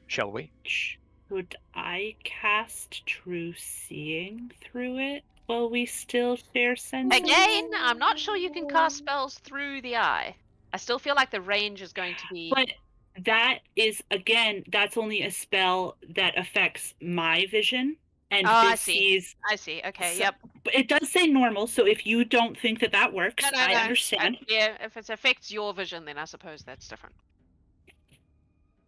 Shall we? Should I cast True Seeing through it while we still share senses? Again, I'm not sure you can cast spells through the eye. I still feel like the range is going to be... But that is, again, that's only a spell that affects my vision. And I see. Okay, yep. But it does say normal, so if you don't think that works, No. I understand. Yeah, if it affects your vision, then I suppose that's different.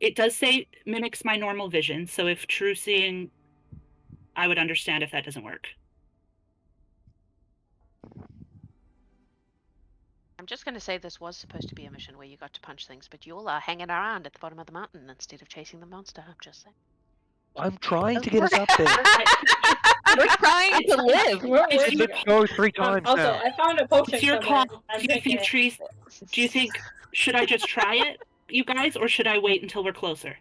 It does say mimics my normal vision, so if True Seeing, I would understand if that doesn't work. I'm just going to say this was supposed to be a mission where you got to punch things, but you all are hanging around at the bottom of the mountain instead of chasing the monster. I'm just saying. I'm trying to get us up there. We're trying to live. Let's go 3 times also, now. I found a potion It's your somewhere. call. I'm Do you drinking think it. trees? Do you think should I just try it, you guys, or should I wait until we're closer?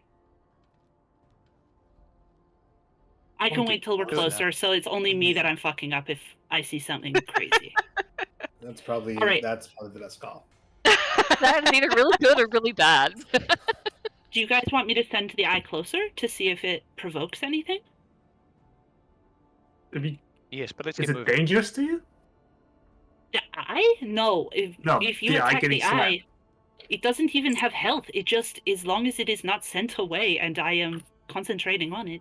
I can wait till we're closer, so it's only me that I'm fucking up if I see something crazy. That's probably All right. the best call. That's either really good or really bad. Do you guys want me to send the eye closer to see if it provokes anything? Yes, but let's Is get it moving. dangerous to you? The eye? No. No, If you the eye attack getting the eye, it doesn't even have health. It just, as long as it is not sent away and I am concentrating on it.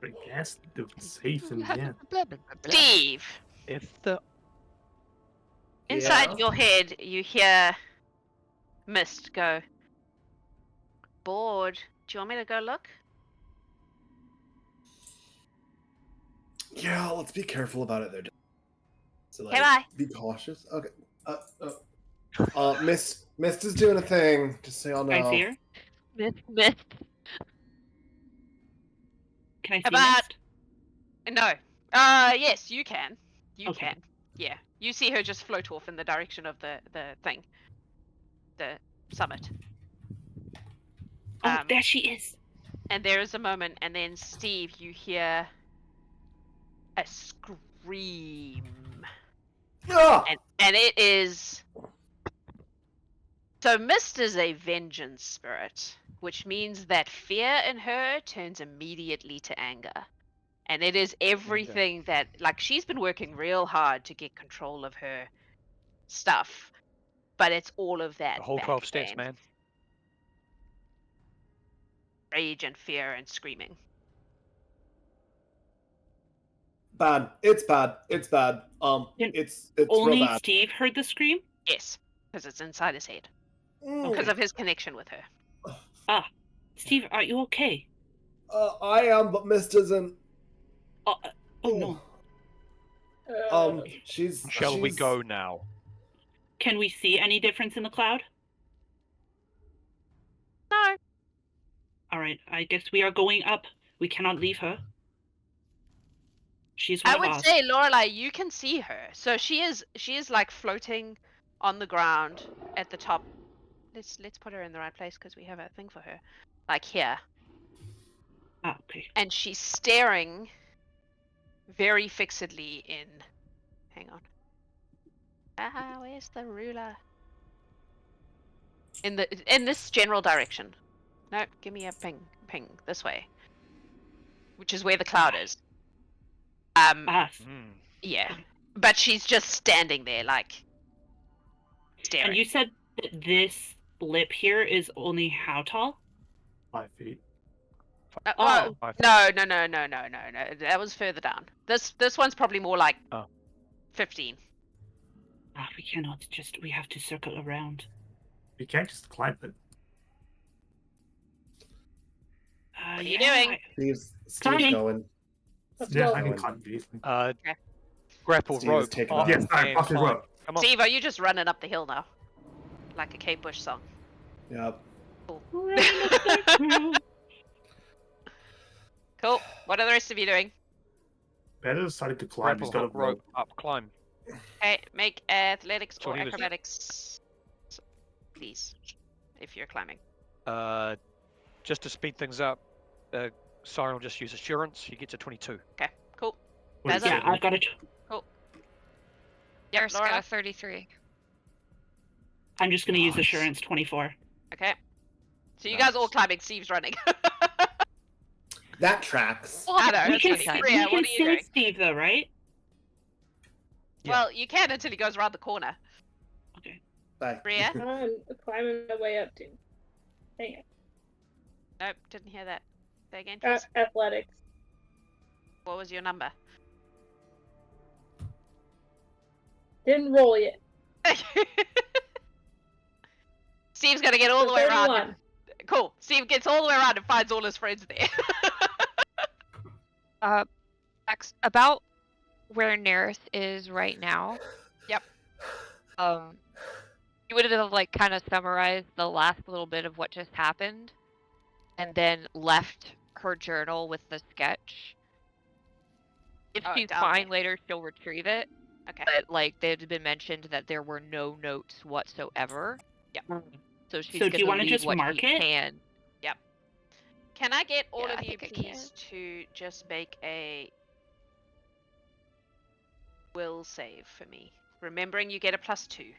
I guess it's safe in the end. Steve! If the Inside your head, you hear Mist go, bored. Do you want me to go look? Yeah, let's be careful about it there. So Okay, bye. be cautious. Okay. Mist is doing a thing. Just so y'all know. Can I see her? Myth. Can I see About... Mist? No. Yes, you can. You Okay. can. Yeah. You see her just float off in the direction of the thing. The summit. Oh, there she is. And there is a moment, and then Steve, you hear a scream. Ah! And it is... So Mist is a vengeance spirit, which means that fear in her turns immediately to anger. And it is everything that, like, she's been working real hard to get control of her stuff, but it's all of that. whole back 12 steps, then. man. Rage and fear and screaming. Bad. It's bad. It's bad. It's Only real bad. Steve heard the scream? Yes, because it's inside his head. Mm. Because of his connection with her. Steve, are you okay? I am, but Mist isn't. Oh no. Shall we go now? Can we see any difference in the cloud? No. Alright, I guess we are going up. We cannot leave her. She's one I of would us. say, Lorelei, you can see her. So she is like floating on the ground at the top. Let's put her in the right place because we have a thing for her. Like here. Ah, okay. And she's staring very fixedly in... Hang on. Where's the ruler? In this general direction. No, give me a ping. This way. Which is where the cloud is. Yeah. But she's just standing there, like, staring. And you said that this blip here is only how tall? 5 feet. No. That was further down. This one's probably more like 15. We cannot we have to circle around. You can't just climb it. are you doing? Steve's Climbing. going. Let's Yeah, go. I can Going. climb easily. Grapple Steve is rope taking off off. Yes, I and passed his climb. rope. Come on. Steve, are you just running up the hill now? Like a Kate Bush song. Yep. Cool. What are the rest of you doing? Better started to climb. Grapple He's got a hook rope rope. up, climb. Okay, make athletics So or he was- acrobatics, please, if you're climbing. Just to speed things up, Siren will just use assurance. He gets a 22. Okay, cool. What is Baza? it? Yeah, I've got it. Garrus got Laura? a 33. I'm just going to use Nice. assurance 24. Okay. So you guys all Nice. climbing, Steve's running. That tracks. I know, We that's can, fine. fine. Bria, we what can are you see doing? Steve though, right? Yeah. Well, you can until he goes around the corner. Bye. Bria? I'm climbing my way up to. Hang Nope, didn't hear that. Say again, on. please. Athletics. What was your number? Didn't roll yet. Steve's gonna get all So the way around. 31. Cool. Steve gets all the way around and finds all his friends there. Max, about where Nerith is right now. Yep. You would have like kind of summarized the last little bit of what just happened, and then left her journal with the sketch. If Oh, she's down fine there. later, she'll retrieve it. Okay. But like they had been mentioned that there were no notes whatsoever. Yep. So she's So do gonna you wanna leave just what mark she it? can. Can I get all Yeah, of I you, think I can. please, to just make a will save for me? Remembering you get a +2.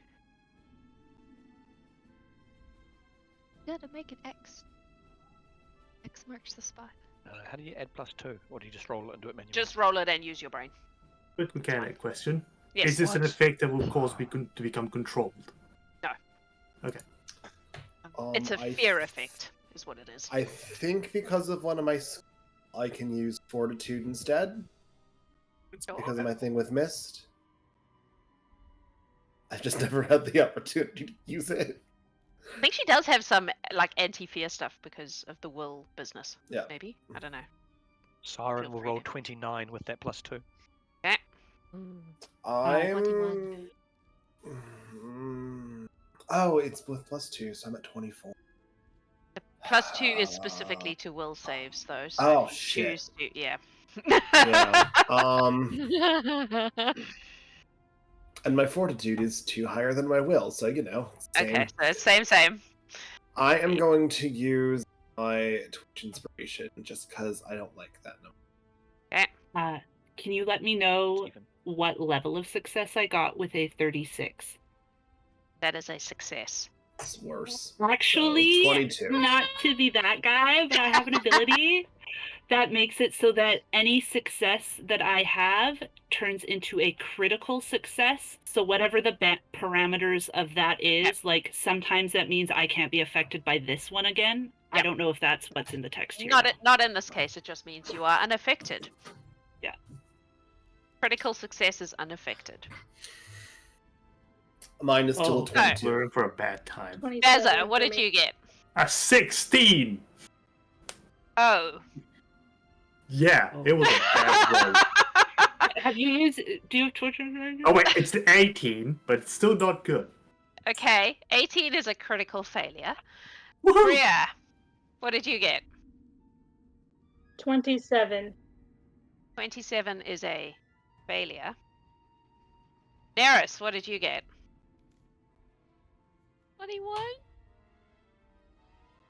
Gotta make an X. X marks the spot. How do you add +2? Or do you just roll it and do it manually? Just roll it and use your brain. Quick mechanic question. Yes. Is this an What? effect that will cause me to become controlled? No. Okay. It's a fear effect, is what it is. I think because of one of my, I can use fortitude instead because of my thing with mist. I've just never had the opportunity to use it. I think she does have some like anti-fear stuff because of the will business. Yeah. Maybe? I don't know. Siren Feel will free roll to. 29 with that +2. Okay. I'm. 21. Oh, it's with +2, so I'm at 24. +2 is specifically to will saves though. So Oh, if you shit. choose to, yeah. Yeah. And my fortitude is 2 higher than my will, so you know. Same. Okay, so it's same. I am going to use my Twitch inspiration just because I don't like that number. Can you let me know Stephen. what level of success I got with a 36? That is a success. It's worse. Actually, 22. not to be that guy, but I have an ability that makes it so that any success that I have turns into a critical success. So whatever the parameters of that is, like sometimes that means I can't be affected by this one again. I Yep. don't know if that's what's in the text here. Not in this case. It just means you are unaffected. Yeah. Critical success is unaffected. Mine is still Oh. a 22. We're in for a bad time. 27 Baza, what for did me. you get? A 16! Oh. Yeah, Oh. it was a bad roll. Have you used? Do you have Twitch? Oh wait, it's the 18, but it's still not good. Okay, 18 is a critical failure. Woohoo! Bria, what did you get? 27. 27 is a failure. Neris, what did you get? 21?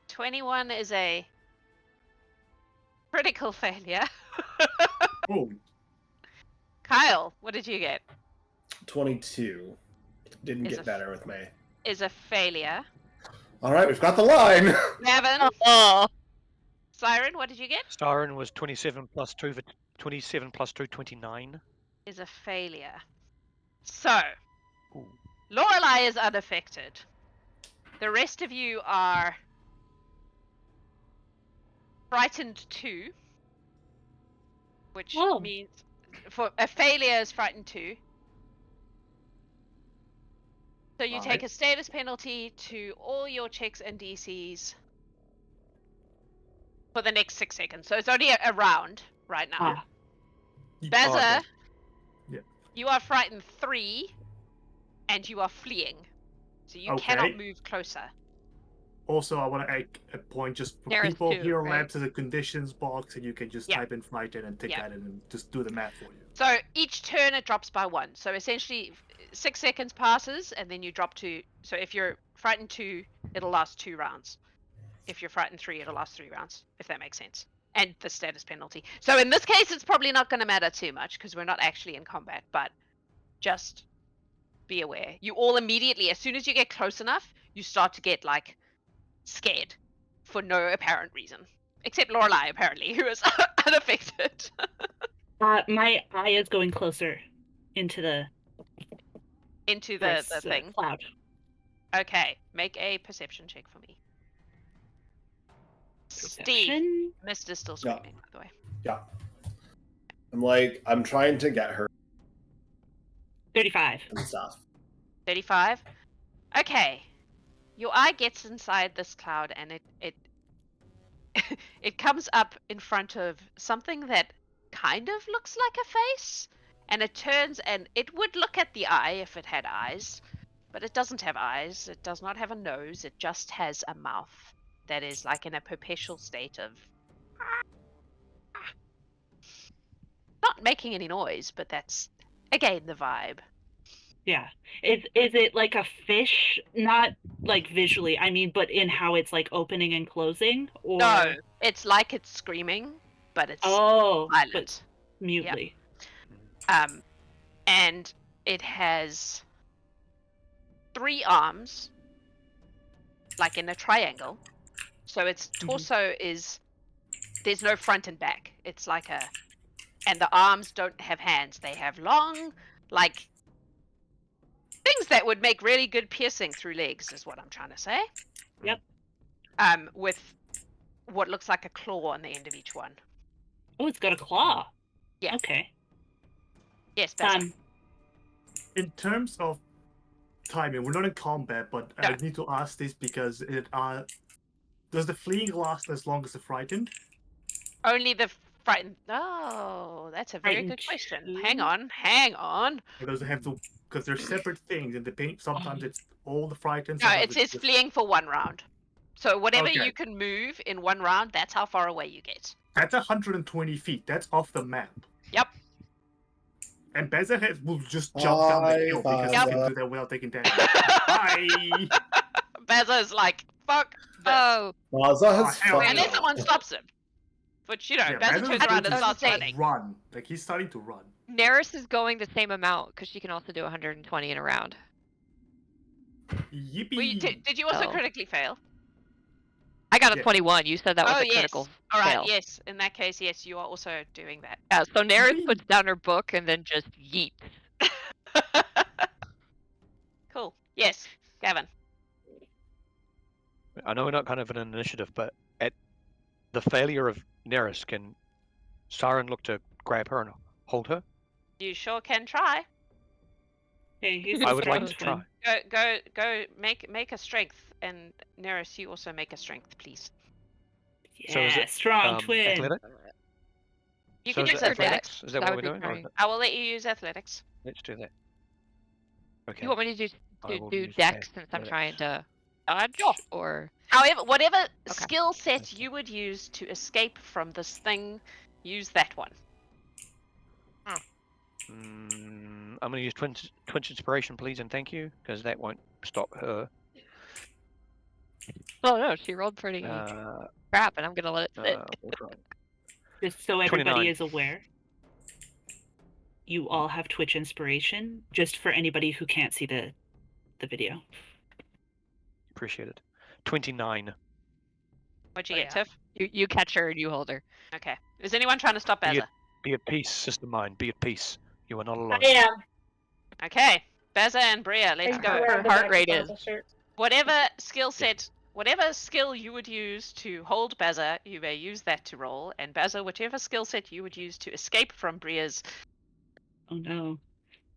21 is a critical failure. Oh, Kyle, what did you get? 22. Didn't Is get a- better with me. Is a failure. Alright, we've got the line! Gavin, Oh. Siren, what did you get? Siren was 27 +2 for 27 +2, 29. Is a failure. So, Ooh. Lorelei is unaffected. The rest of you are frightened 2, which Oh. means for a failure is frightened 2. So you take Alright. a status penalty to all your checks and DCs for the next 6 seconds. So it's only a round right now. Baza, Yeah. you are frightened 3, and you are fleeing. So you cannot move closer. Also, I want to add a point just for There's people 2, here. right? Labs as a conditions box, and you can just type in frightened and take that in and just do the math for you. So each turn it drops by 1. So essentially 6 seconds passes and then you drop to. So if you're frightened 2, it'll last 2 rounds. If you're frightened 3, it'll last 3 rounds, if that makes sense. And the status penalty. So in this case, it's probably not going to matter too much because we're not actually in combat, but just be aware. You all immediately, as soon as you get close enough, you start to get like scared for no apparent reason. Except Lorelei, apparently, who is unaffected. My eye is going closer into the thing. Cloud. Okay, make a perception check for me. Perception? Steve, Mist is still screaming, by the way. Yeah. I'm trying to get her 35. and stuff. 35? Okay. Your eye gets inside this cloud and it it comes up in front of something that kind of looks like a face, and it turns and it would look at the eye if it had eyes, but it doesn't have eyes. It does not have a nose. It just has a mouth that is like in a perpetual state of not making any noise, but that's again the vibe. Yeah. Is it like a fish? Not like visually, I mean, but in how it's like opening and closing? Or... No, it's like it's screaming, but it's silent. But mutely. Yep. And it has 3 arms, like in a triangle. So its torso is, there's no front and back. It's like and the arms don't have hands. They have long, like, things that would make really good piercing through legs, is what I'm trying to say. Yep. With what looks like a claw on the end of each one. Oh, it's got a claw. Yeah. Okay. Yes, that's In terms of timing, we're not in combat, but I need to ask this because does the fleeing last as long as the frightened? only the frightened. Oh, that's a very good question. Hang on. Or does it have to? Because they're separate things, and sometimes it's all the frightened. No, it says fleeing for 1 round. So whatever Okay. you can move in 1 round, that's how far away you get. That's 120 feet. That's off the map. Yep. And Bezahel will just jump down the hill because he can do that without taking damage. Bye! Baza's like, fuck this. Oh, Baza has hell fucking- And then someone stops him. But, you know, Yeah, Baza Baza's turns around and just starts saying. running. Run. Like, he's starting to run. Neris is going the same amount because she can also do 120 in a round. Yippee! Did you also Oh. critically fail? I got a Yeah. 21. You said that was a yes. critical All right, fail. yes. In that case, yes, you are also doing that. Yeah, so Neris Yippee. puts down her book and then just yeet. Cool. Yes, Gavin. I know we're not kind of an initiative, but at the failure of Neris, can Siren look to grab her and hold her? You sure can try. Hey, he's I a would like strong to try. Go. Make a strength, and Neris, you also make a strength, please. twin. So is Yeah, it, strong twin. Athletic? You So can is use it athletics. athletics. Is that That what would we're be doing? Or fine. is it- I will let you use athletics. Let's do that. Okay. You want me to I will do use dex since I'm athletics. trying to dodge? Sure. Or However, whatever Okay. skill set Thank you would use to escape from this thing, use that one. I'm going to use Twitch Inspiration, please, and thank you, because that won't stop her. oh no, she rolled pretty crap, and I'm gonna let it sit. We'll try. Just so everybody 29. is aware, you all have Twitch inspiration, just for anybody who can't see the video. Appreciate it. 29. What'd you Oh, get, yeah. Tiff? You catch her and you hold her. Okay. Is anyone trying to stop Be Baza? Be at peace, sister mine. Be at peace. You are not alone. I am. Okay. Baza and Bria, let's I go. around Her the heart back rate of is- the shirt. Whatever skill set, whatever skill you would use to hold Baza, you may use that to roll. And Baza, whichever skill set you would use to escape from Bria's Oh no.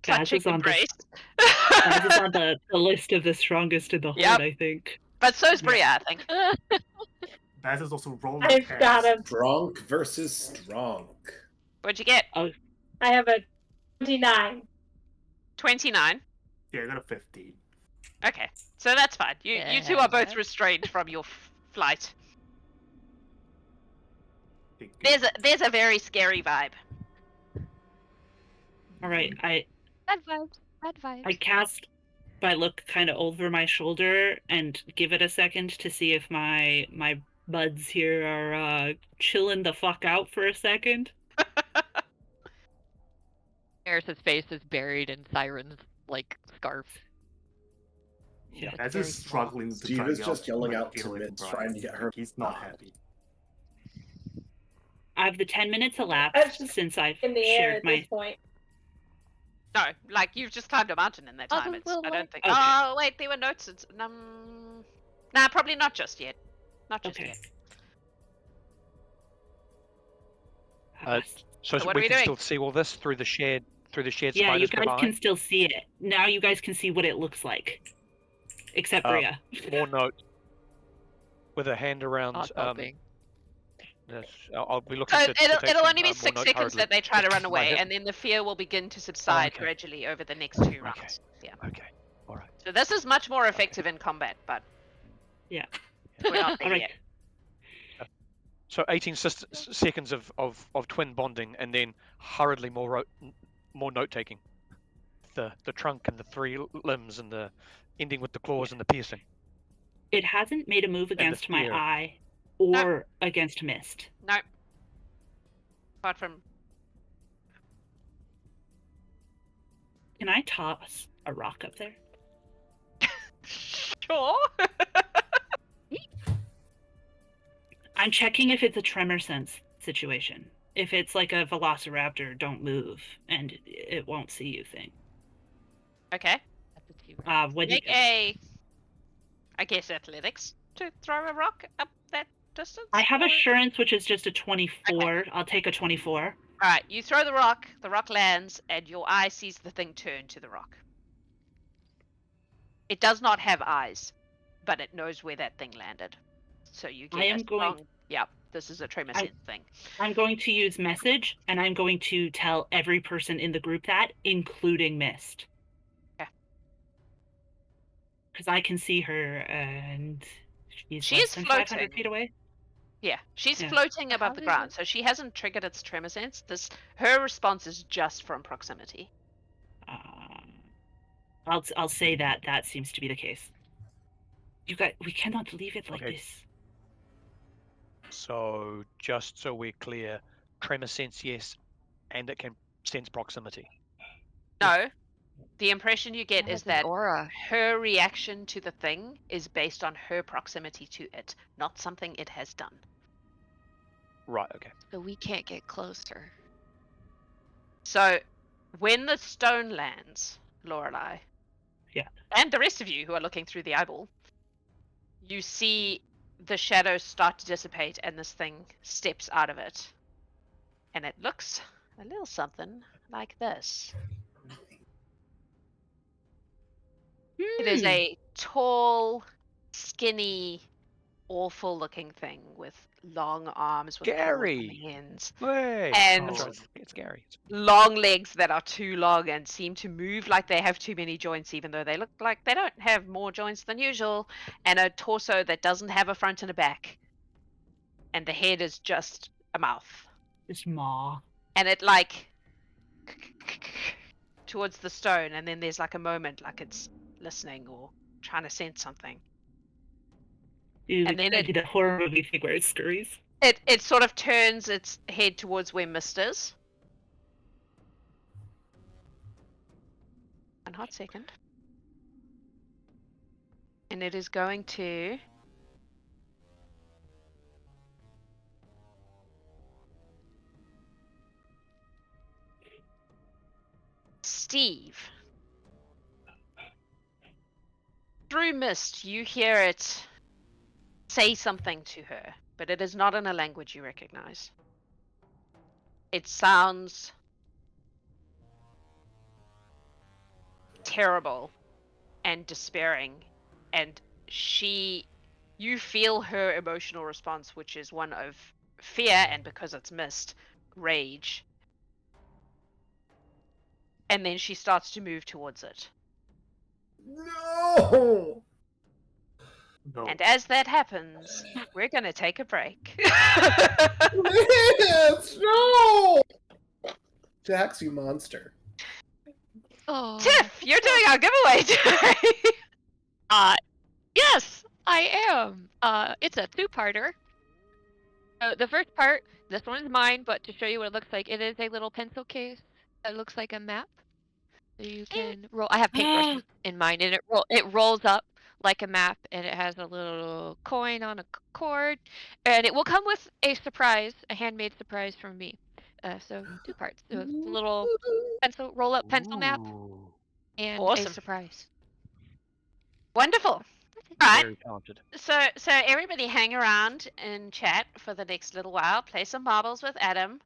clutching Baz is on the- embrace. Baz is on the list of the strongest in the horde, Yep. I think. But so's Bria, I think. Baz is also rolling. I've got him. Drunk versus strong. What'd you get? Oh, I have a 29. 29. Yeah, I got a 15. Okay, so that's fine. You two are both Yeah. restrained from your flight. Okay, good. There's a very scary vibe. all right. I Bad vibes. Bad vibes. I cast my look kind of over my shoulder and give it a second to see if my buds here are chilling the fuck out for a second. Eris's face is buried in Siren's like scarf. Yeah. It's Baz very is small. struggling to Steve try is to just yelling like, out get to away from Mitz, Brian. trying to get her. He's not pod. happy. I have the 10 minutes elapsed That's since I've In the air shared at my. this point. No, like you've just climbed a mountain in that Oh, time. the It's, little I don't think. Okay. Oh wait, there were notes. It's, nah, probably not just yet. Not just Okay. yet. So what are we we can doing? still see all this through the shared Yeah, you spiders guys goodbye. can still see it. Now you guys can see what it looks like. Except Bria. More note with a hand around. Not helping. Yes, I'll be looking So to take it'll some, only be more 6 note seconds hurriedly. that they try to run Right, away, hit- and then the fear will begin to subside okay. gradually over the next 2 rounds. Yeah. Okay, all right. So this is much more effective in combat, but Yeah. we're not there All right. yet. So 18 seconds of twin bonding, and then hurriedly more note taking. The trunk and the 3 limbs and the ending with the claws and the piercing. It hasn't made a move against my fear. eye or against Mist. No. Apart from Can I toss a rock up there? sure. I'm checking if it's a tremor sense situation. If it's like a velociraptor, don't move, and it won't see you thing. Okay. That's a 2. What Make a, I guess, athletics to throw a rock up that distance. I have or- assurance, which is just a 24. I'll take a 24. All right, you throw the rock lands, and your eye sees the thing turn to the rock. It does not have eyes, but it knows where that thing landed. So you get I am a going- strong... Yeah, this is a tremor sense thing. I'm going to use message, and I'm going to tell every person in the group that, including Mist. Okay. Because I can see her, and she's She less is than floating. 500 feet away. Yeah, she's Yeah. floating above the How is ground, it- so she hasn't triggered its tremor sense. Her response is just from proximity. I'll say that seems to be the case. You guys, we cannot leave it like Okay. this. So just so we're clear, tremor sense yes, and it can sense proximity. No, the impression you get It is has an that aura. her reaction to the thing is based on her proximity to it, not something it has done. Right. Okay. So we can't get closer. So, when the stone lands, Lorelei, Yeah. and the rest of you who are looking through the eyeball, you see the shadows start to dissipate, and this thing steps out of it, and it looks a little something like this. It is a tall, skinny, awful-looking thing with long arms with claws on Scary. the ends, Way. And- it's scary. long legs that are too long and seem to move like they have too many joints, even though they look like they don't have more joints than usual, and a torso that doesn't have a front and a back, and the head is just a mouth, This maw. and it like towards the stone, and then there's like a moment like it's listening or trying to sense something. Dude, And then I it- did a horror movie thing where it scurries. It sort of turns its head towards where Mist is. 1 hot second. And it is going to... Steve. Through Mist, you hear it say something to her, but it is not in a language you recognize. It sounds terrible and despairing, and she You feel her emotional response, which is one of fear, and because it's mist, rage. And then she starts to move towards it. No! No. And as that happens, we're going to take a break. Lance, no! Jax, you monster. Oh. Tiff, you're doing our giveaway today. Yes, I am. It's a two-parter. The first part, this one is mine, but to show you what it looks like, it is a little pencil case that looks like a map. So you can roll. I have paintbrushes in mine, and it rolls up like a map, and it has a little coin on a cord, and it will come with a surprise, a handmade surprise from me. So two parts. So it's a little pencil roll-up pencil map Ooh, and Awesome. a surprise. Wonderful. Right. very talented. So everybody hang around and chat for the next little while. Play some marbles with Adam.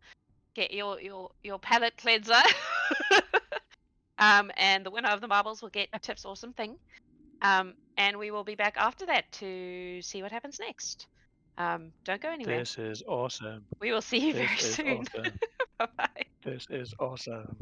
Get your palate cleanser. And the winner of the marbles will get Tiff's awesome thing. And we will be back after that to see what happens next. Don't go anywhere. This is awesome. We will see you This very is soon. awesome. Bye-bye. This is awesome.